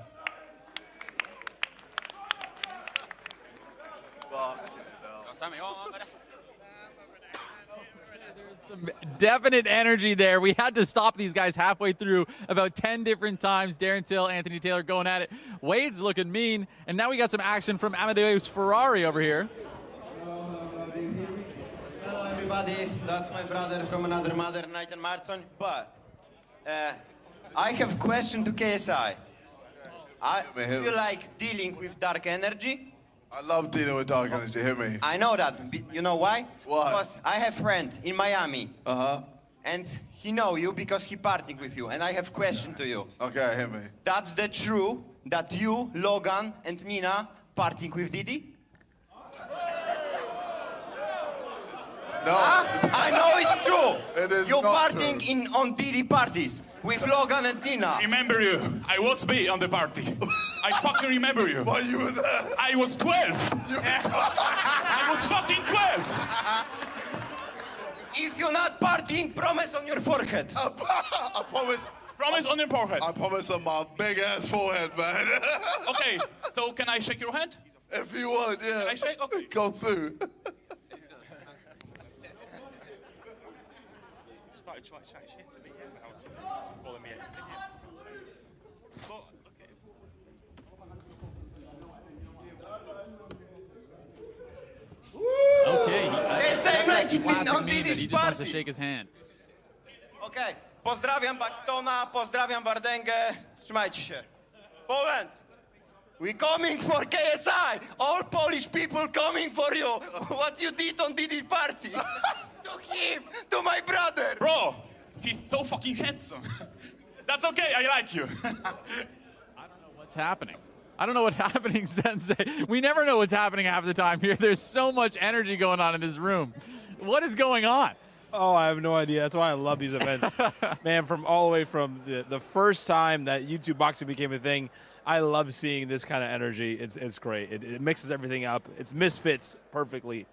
Some definite energy there. We had to stop these guys halfway through about 10 different times. Darren Till, Anthony Taylor going at it. Wade's looking mean. And now we got some action from Amadeus Ferrari over here. Hello, everybody. That's my brother from another mother, Nathan Marson. But I have a question to KSI. I feel like dealing with dark energy. I love dealing with dark energy. Hit me. I know that. You know why? Why? Because I have a friend in Miami. And he know you because he partying with you. And I have a question to you. Okay, hit me. That's the true that you, Logan, and Nina partying with Didi? No. I know it's true. It is You're not partying true. on Didi parties with Logan and Nina. Remember you. I was me on the party. I fucking remember you. Why you were there? I was 12. I was fucking 12. If you're not partying, promise on your forehead. I promise. Promise on your forehead. I promise on my big ass forehead, man. Okay, so can I shake your hand? If you want, yeah. Can I shake? Okay. Go through. Okay. He just wants to shake his hand. Okay. Pozdrawiam Buxtona, pozdrawiam Wardęgę. Trzymajcie się. Poland. We coming for KSI. All Polish people coming for you. What you did on Didi party. To him, to my brother. Bro, he's so fucking handsome. That's okay, I like you. What's happening? I don't know what's happening, Sensei. We never know what's happening half the time here. There's so much energy going on in this room. What is going on? Oh, I have no idea. That's why I love these events. Man, from all the way from the first time that YouTube boxing became a thing, I love seeing this kind of energy. It's great. It mixes everything up. It's Misfits perfectly,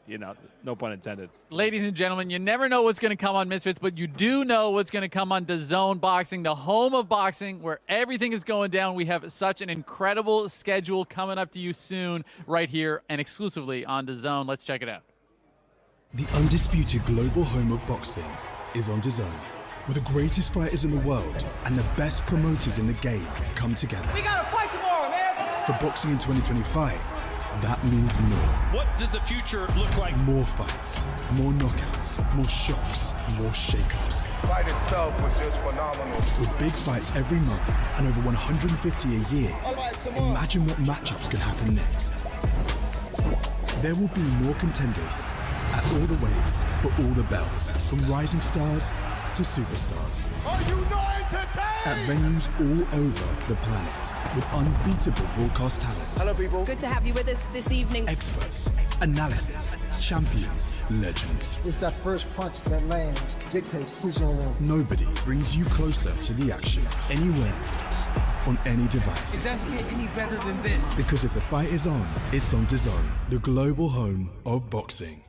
no pun intended. Ladies and gentlemen, you never know what's going to come on Misfits, but you do know what's going to come on Dazn Boxing, the home of boxing, where everything is going down. We have such an incredible schedule coming up to you soon right here and exclusively on Dazn. Let's check it out. The undisputed global home of boxing is on Dazn, where the greatest fighters in the world and the best promoters in the game come together. We got a fight tomorrow, man! For boxing in 2025, that means more. What does the future look like? More fights, more knockouts, more shocks, more shakeups. The fight itself was just phenomenal. With big fights every month and over 150 a year, imagine what matchups could happen next. There will be more contenders at all the weights for all the belts, from rising stars to superstars. Are you not entertained? at venues all over the planet with unbeatable broadcast talent. Hello, people. Good to have you with us this evening. Experts, analysis, champions, legends. It's that first punch that lands dictates who's gonna win. Nobody brings you closer to the action anywhere, on any device. It doesn't get any better than this. Because if the fight is on, it's on Dazn, the global home of boxing.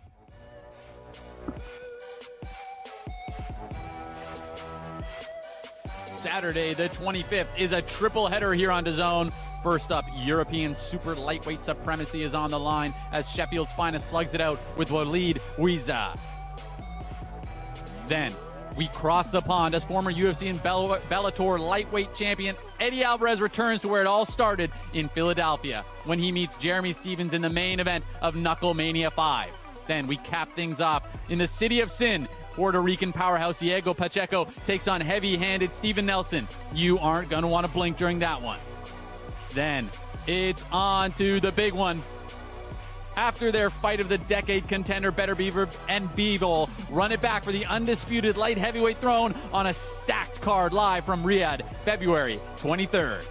Saturday, the 25th, is a triple header here on Dazn. First up, European super lightweight supremacy is on the line as Sheffield's finest slugs it out with Walid Ouiza. Then, we cross the pond as former UFC and Bellator lightweight champion Eddie Alvarez returns to where it all started in Philadelphia when he meets Jeremy Stephens in the main event of Knucklemania 5. Then we cap things off in the City of Sin. Puerto Rican powerhouse Diego Pacheco takes on heavy-handed Steven Nelson. You aren't going to want to blink during that one. Then it's on to the big one. After their fight of the decade contender, Better Beaver and Beevil run it back for the undisputed light heavyweight throne on a stacked card live from Riyadh, February 23rd.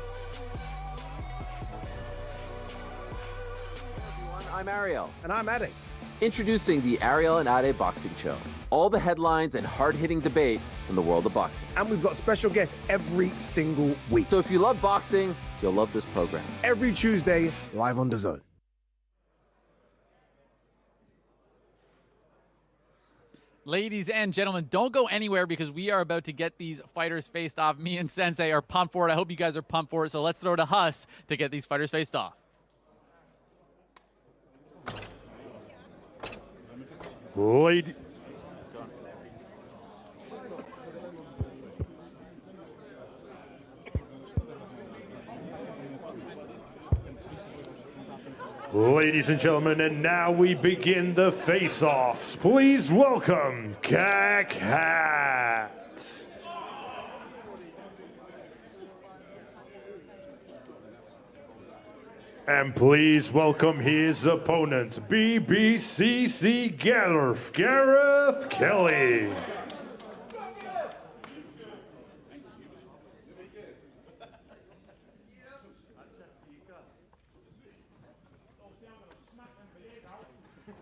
I'm Ariel. And I'm Ade. Introducing the Ariel and Ade Boxing Show. All the headlines and hard-hitting debate from the world of boxing. And we've got special guests every single week. So if you love boxing, you'll love this program. Every Tuesday, live on Dazn. Ladies and gentlemen, don't go anywhere because we are about to get these fighters faced off. Me and Sensei are pumped for it. I hope you guys are pumped for it. So let's throw to Huss to get these fighters faced off. Ladies and gentlemen, and now we begin the face-offs. Please welcome Cack-Hat. And please welcome his opponent, BBCC Gareth Kelly.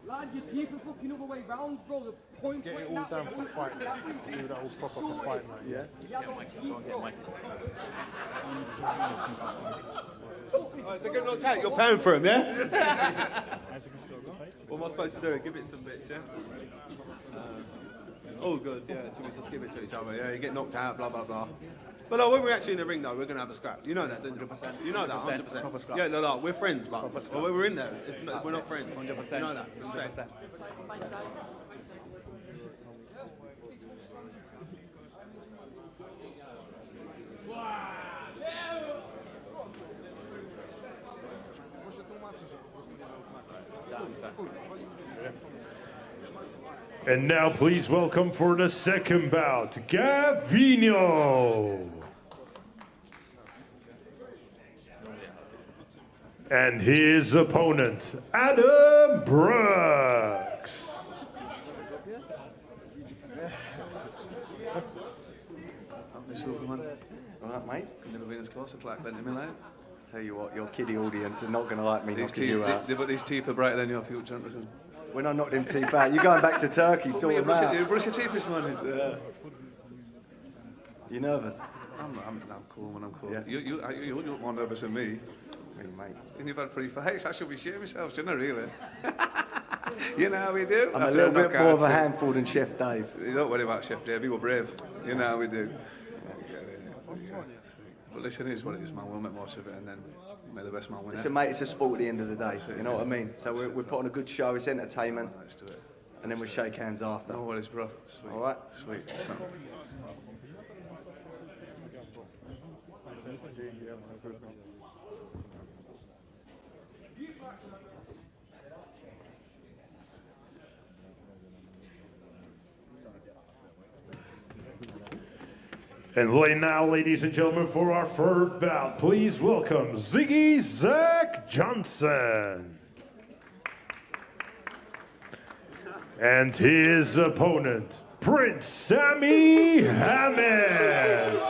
Lad, your teeth are fucking other way round, bro. The point Get it all done for fight. Do that all proper for fight night, yeah? They're getting knocked out. You're paying for him, yeah? What am I supposed to do? Give it some bits, yeah? All good, yeah. So we just give it to each other, yeah? You get knocked out, blah, blah, blah. But no, when we're actually in the ring, though, we're going to have a scrap. You know that, don't you? 100%. You know that, 100%. Proper scrap. Yeah, no, we're friends, but when we're in there, we're not friends. 100%. You know that. 100%. And now please welcome for the second bout, Gavino. And his opponent, Adam Brooks. All right, mate. I've never been as close to Clark Clinton in my life. Tell you what, your kiddie audience are not going to like me knocking you out. But these teeth are brighter than your future, aren't they? When I knocked them teeth out, you're going back to Turkey, sort them out. You brush your teeth this morning. You nervous? I'm cool when I'm cool. Yeah. You look more nervous than me. Hey, mate. And you've had 3 fights. I should be shitting myself, shouldn't I, really? You know how we do. I'm a little bit more of a handful than Chef Dave. You don't worry about Chef Dave, you were brave. You know how we do. But listen, it is what it is, man. We'll make most of it and then may the best man win. Listen, mate, it's a sport at the end of the day. You know what I mean? So we're putting on a good show, it's entertainment. Let's do it. And then we shake hands after. No worries, bro. Sweet. All right? Sweet. So. And right now, ladies and gentlemen, for our third bout, please welcome Zack Johnson. And his opponent, Prince Sami Hamed.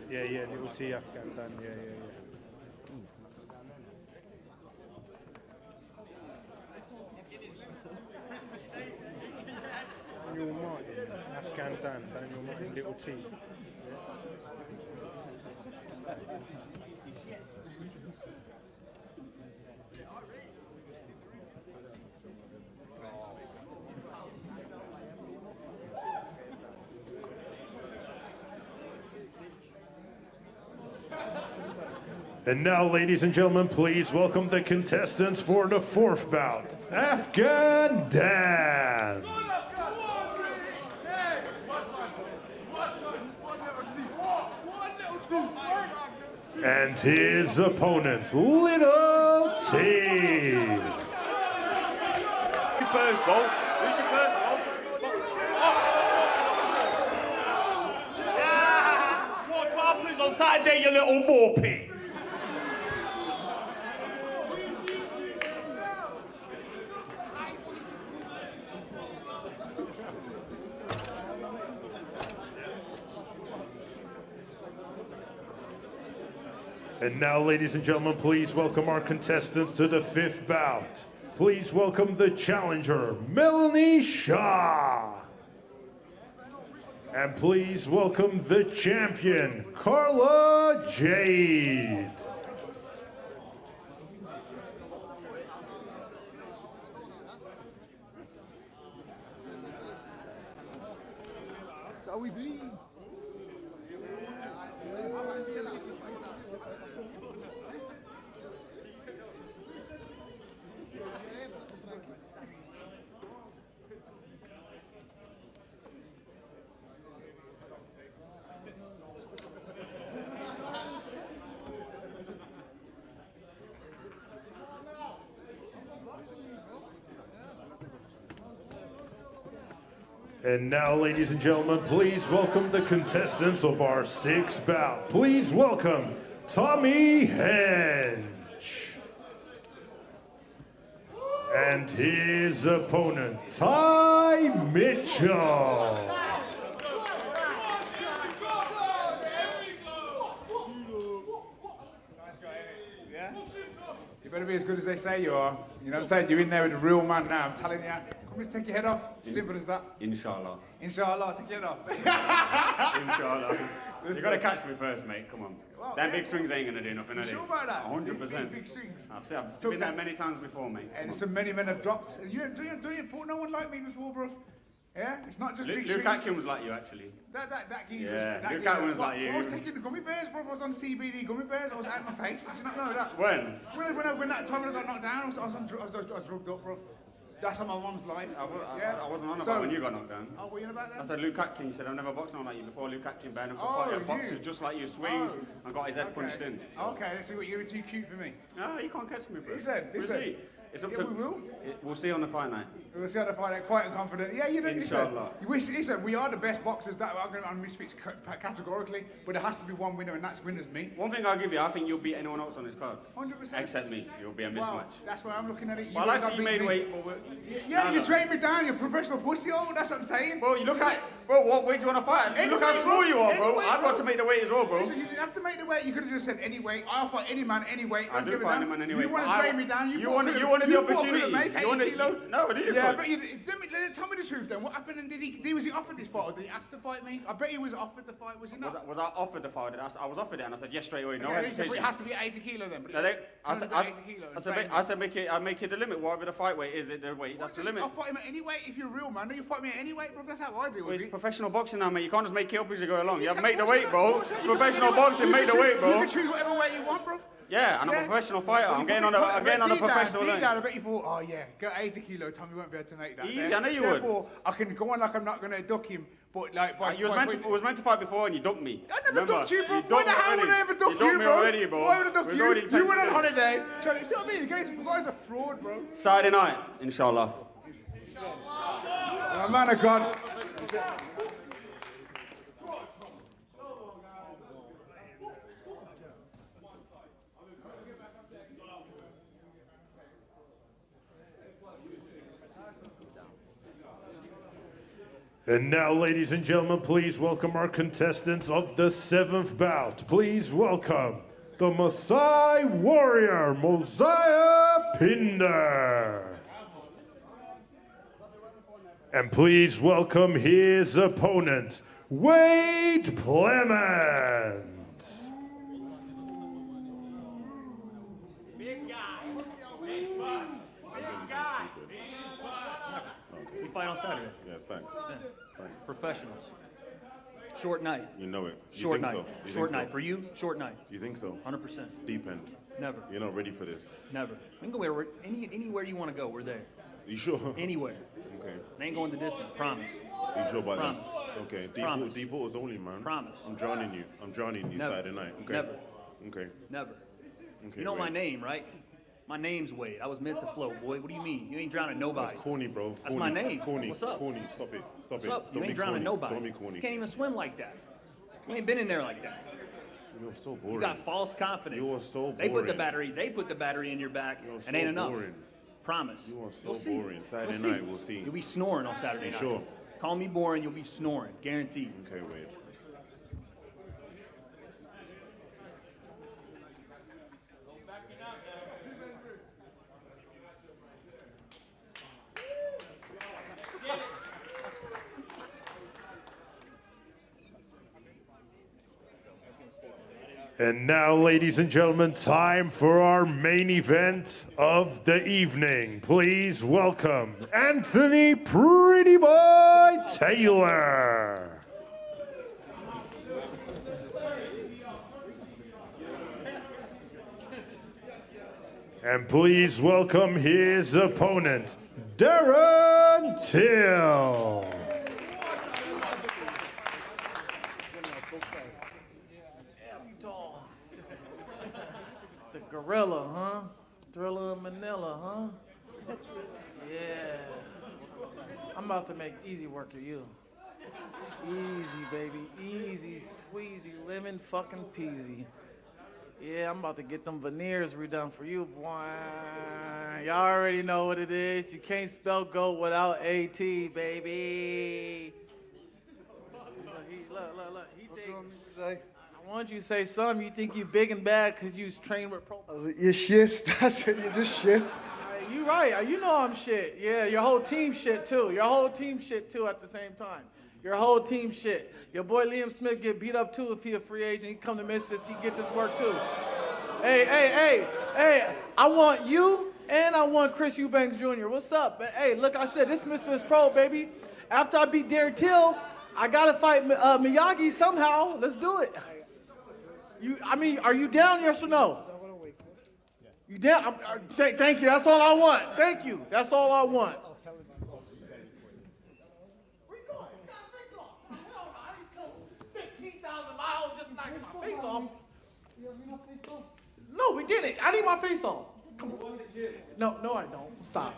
Yeah, little T Afghan Dan, yeah. Daniel Martin, Afghan Dan, Daniel Martin, little T. And now, ladies and gentlemen, please welcome the contestants for the fourth bout, Afghan Dan. And his opponent, Little T. First ball. Who's your first ball? Yeah! What happens on Saturday, you little morpy? And now, ladies and gentlemen, please welcome our contestants to the fifth bout. Please welcome the challenger, Melanie Shaw. And please welcome the champion, Carla Jade. Shall we be? And now, ladies and gentlemen, please welcome the contestants of our sixth bout. Please welcome Tommy Hench and his opponent, Ty Mitchell. You better be as good as they say you are. You know what I'm saying? You're in there with a real man now. I'm telling you. Come on, take your head off. Simple as that. Inshallah. Inshallah, take your head off. Inshallah. You got to catch me first, mate. Come on. Well, Them big swings ain't gonna do nothing, are they? Sure about that? 100%. Big swings. I've been there many times before, mate. And so many men have dropped. You fought no one like me before, bro. Yeah, it's not just big swings. Luke Atkins was like you, actually. That geezer. Yeah, Luke Atkins was like you. I was taking the gummy bears, bro. I was on CBD gummy bears. I was out of my face. Did you not know that? When? When that time when I got knocked down, I was drugged up, bro. That's on my mum's life. I wasn't on about when you got knocked down. Oh, were you on about that? I said Luke Atkins said I've never boxed on like you before. Luke Atkins bare knuckle fighter boxes just like you, swings and got his head punched in. So. Okay, let's see what you were too cute for me. No, you can't catch me, bro. Listen. We'll see. It's up to. We will. We'll see on the fight night. We'll see on the fight night. Quite and confident. Yeah, you know. Inshallah. Listen, we are the best boxers that are going on Misfits categorically, but there has to be one winner, and that's winner's me. One thing I'll give you, I think you'll beat anyone else on this card. 100%. Except me. You'll be a mismatch. Well, that's why I'm looking at it. Well, I see you made weight. Yeah, you trained me down. You're a professional pussy. Oh, that's what I'm saying. Bro, you look at. Bro, what weight do you want to fight? Look how small you are, bro. I've got to make the weight as well, bro. Listen, you didn't have to make the weight. You could have just said any weight. I'll fight any man, any weight. I do fight any man, any weight. You want to train me down. You wanted the opportunity. You wanted no, I didn't. Yeah, but tell me the truth then. What happened? And was he offered this fight, or did he ask to fight me? I bet he was offered the fight. Was he not? Was I offered the fight? I was offered it, and I said yes straight away. No hesitation. It has to be 80 kilo then. I said make it the limit. Whatever the fight weight is, the weight. That's the limit. I'll fight him at any weight. If you're a real man, you fight me at any weight, bro. That's how I do it. It's professional boxing now, mate. You can't just make it up as you go along. You have to make the weight, bro. Professional boxing, make the weight, bro. You can choose whatever weight you want, bro. Yeah, and I'm a professional fighter. I'm getting on a professional line. I bet you thought, oh yeah, go 80 kilo, Tommy won't be able to make that. Easy, I know you would. Therefore, I can go on like I'm not going to duck him, but like... You was meant to fight before and you ducked me. I never ducked you, bro. Why the hell would I ever duck you, bro? You ducked me already, bro. Why would I duck you? You went on holiday. Charlie, see what I mean? The guy's a fraud, bro. Saturday night, inshallah. Oh, man of God. And now, ladies and gentlemen, please welcome our contestants of the 7th bout. Please welcome the Maasai Warrior, Mosiah Pinder. And please welcome his opponent, Wade Plemons. We fight on Saturday. Yeah, thanks. Yeah. Thanks. Professionals. Short night. You know it. You Short think night. so? You Short think night. so? For you, short night. You think so? 100%. Deep end. Never. You're not ready for this. Never. We can go anywhere you want to go, we're there. You sure? Anywhere. Okay. They ain't going the distance, promise. You sure about Promise. that? Okay. Promise. Deep waters only, man. Promise. I'm drowning you. I'm drowning you Never. Saturday night. Okay. Never. Okay. Never. Okay. You know my Wade. name, right? My name's Wade. I was meant to float, boy. What do you mean? You ain't drowning nobody. That's corny, bro. That's Corny. my name. Corny. What's up? Corny. Stop it. Stop What's it. up? You Don't ain't be drowning corny. nobody. Don't be corny. You can't even swim like that. You ain't been in there like that. You're so boring. You got false confidence. You are so boring. They put the battery in your back, You're and so ain't enough. boring. Promise. You are You'll so see. boring. Saturday You'll see. night, we'll see. You'll be snoring on Saturday You night. sure? Call me boring, you'll be snoring, guaranteed. Okay, Wade. And now, ladies and gentlemen, time for our main event of the evening. Please welcome Anthony Pretty Boy Taylor. And please welcome his opponent, Darren Till. The gorilla, huh? Thriller of Manila, huh? Yeah. I'm about to make easy work of you. Easy, baby. Easy, squeezy, lemon fucking peasy. Yeah, I'm about to get them veneers redone for you, boy. Y'all already know what it is. You can't spell goat without AT, baby. Look. He think, I want you to say something. You think you big and bad because you was trained with pro. You're shit. That's it. You're just shit. You right. You know I'm shit. Yeah, your whole team shit too. Your whole team shit too at the same time. Your whole team shit. Your boy Liam Smith get beat up too if he a free agent. He come to Misfits, he get this work too. Hey, I want you and I want Chris Eubanks Jr. What's up? Hey, look, I said this Misfits Pro, baby. After I beat Darren Till, I gotta fight Miyagi somehow. Let's do it. Are you down, yes or no? You down? Thank you, that's all I want. Thank you, that's all I want. Face off. No, we didn't. I need my face off. Come on. No, I don't. Stop.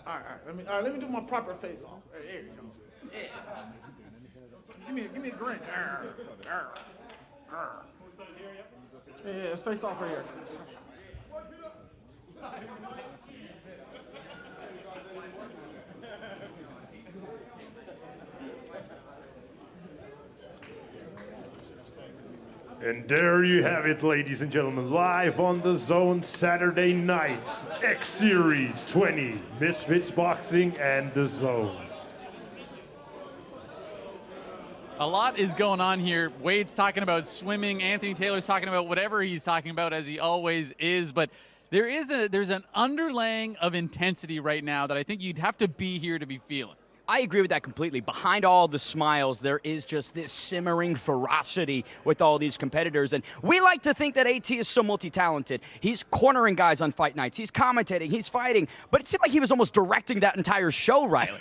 All right. Let me do my proper face off. There you go. Yeah. Give me a grin. Yeah, it's face off right here. And there you have it, ladies and gentlemen, live on the Zone Saturday night, X Series 20, Misfits Boxing and the Zone. A lot is going on here. Wade's talking about swimming. Anthony Taylor's talking about whatever he's talking about, as he always is. But there's an underlaying of intensity right now that I think you'd have to be here to be feeling. I agree with that completely. Behind all the smiles, there is just this simmering ferocity with all these competitors. And we like to think that AT is so multi-talented. He's cornering guys on fight nights. He's commentating. He's fighting. But it seemed like he was almost directing that entire show, Riley.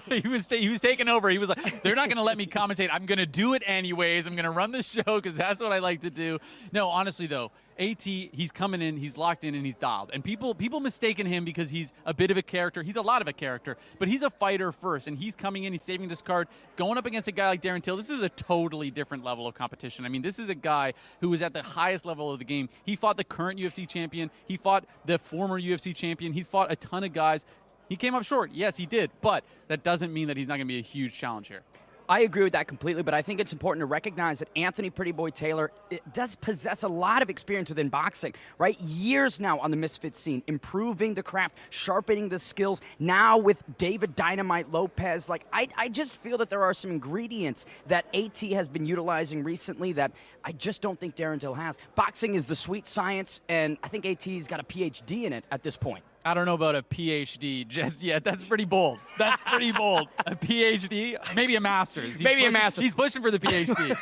he was taking over. He was like, they're not going to let me commentate. I'm going to do it anyways. I'm going to run the show because that's what I like to do. No, honestly, though, AT, he's coming in, he's locked in, and he's dialed. And people mistaken him because he's a bit of a character. He's a lot of a character, but he's a fighter first, and he's coming in, he's saving this card, going up against a guy like Darren Till. This is a totally different level of competition. I mean, this is a guy who was at the highest level of the game. He fought the current UFC champion. He fought the former UFC champion. He's fought a ton of guys. He came up short. Yes, he did. But that doesn't mean that he's not going to be a huge challenge here. I agree with that completely, but I think it's important to recognize that Anthony Pretty Boy Taylor does possess a lot of experience within boxing, right? Years now on the Misfits scene, improving the craft, sharpening the skills. Now with David Dynamite Lopez, like I just feel that there are some ingredients that AT has been utilizing recently that I just don't think Darren Till has. Boxing is the sweet science, and I think AT's got a PhD in it at this point. I don't know about a PhD just yet. That's pretty bold. That's pretty bold. A PhD, maybe a master's. Maybe a master's. He's pushing for the PhD.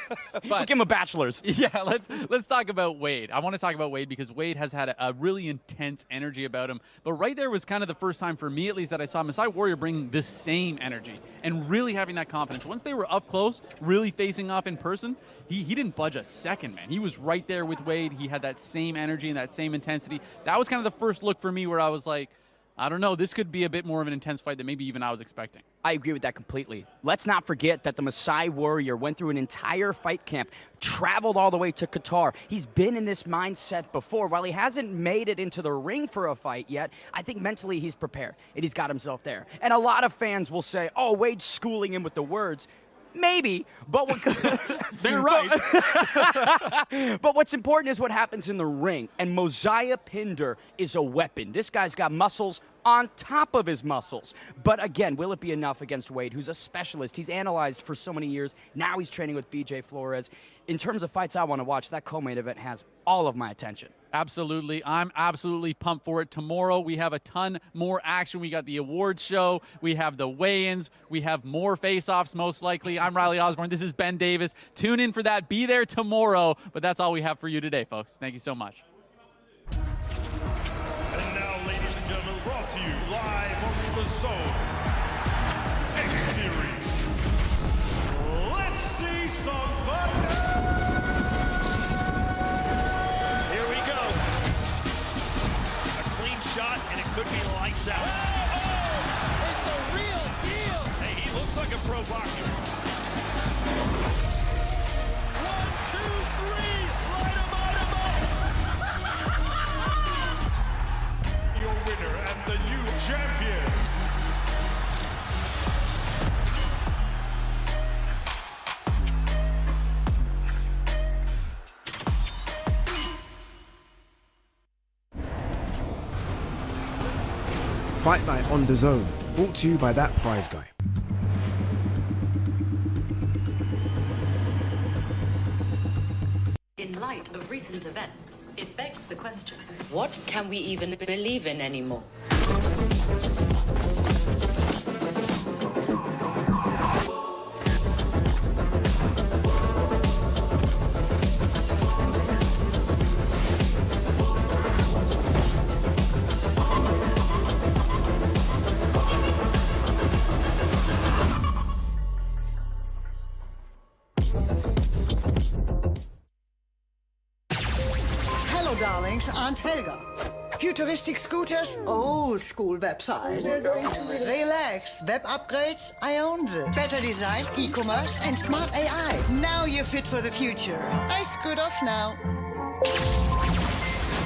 But give him a bachelor's. Yeah, let's talk about Wade. I want to talk about Wade because Wade has had a really intense energy about him. But right there was kind of the first time for me, at least, that I saw Masai Warrior bring the same energy and really having that confidence. Once they were up close, really facing off in person, he didn't budge a second, man. He was right there with Wade. He had that same energy and that same intensity. That was kind of the first look for me where I was like, I don't know, this could be a bit more of an intense fight than maybe even I was expecting. I agree with that completely. Let's not forget that the Masai Warrior went through an entire fight camp, traveled all the way to Qatar. He's been in this mindset before. While he hasn't made it into the ring for a fight yet, I think mentally he's prepared, and he's got himself there. And a lot of fans will say, oh, Wade's schooling him with the words. Maybe, but what they're right. But what's important is what happens in the ring, and Mosiah Pinder is a weapon. This guy's got muscles on top of his muscles. But again, will it be enough against Wade, who's a specialist? He's analyzed for so many years. Now he's training with BJ Flores. In terms of fights I want to watch, that co-main event has all of my attention. Absolutely. I'm absolutely pumped for it. Tomorrow we have a ton more action. We got the awards show. We have the weigh-ins. We have more face-offs most likely. I'm Riley Osborne. This is Ben Davis. Tune in for that. Be there tomorrow. But that's all we have for you today, folks. Thank you so much. And now, ladies and gentlemen, brought to you live on the Zone X Series. Let's see some thunder! Here we go. A clean shot, and it could be lights out. Oh, it's the real deal. Hey, he looks like a pro boxer. 1, 2, 3, light him up. Your winner and the new champion. Fight Night on Dazn, brought to you by that prize guy. In light of recent events, it begs the question, what can we even believe in anymore? Darlings, Aunt Helga. Futuristic scooters, old school website. We're going to relax, web upgrades, I own them. Better design, e-commerce and smart AI. Now you're fit for the future. I scoot off now.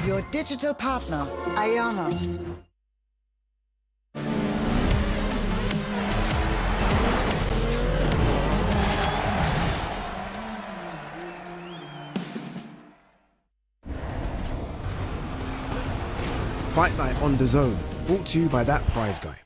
Your digital partner, Ionos. Fight Night on Dazn, brought to you by that prize guy.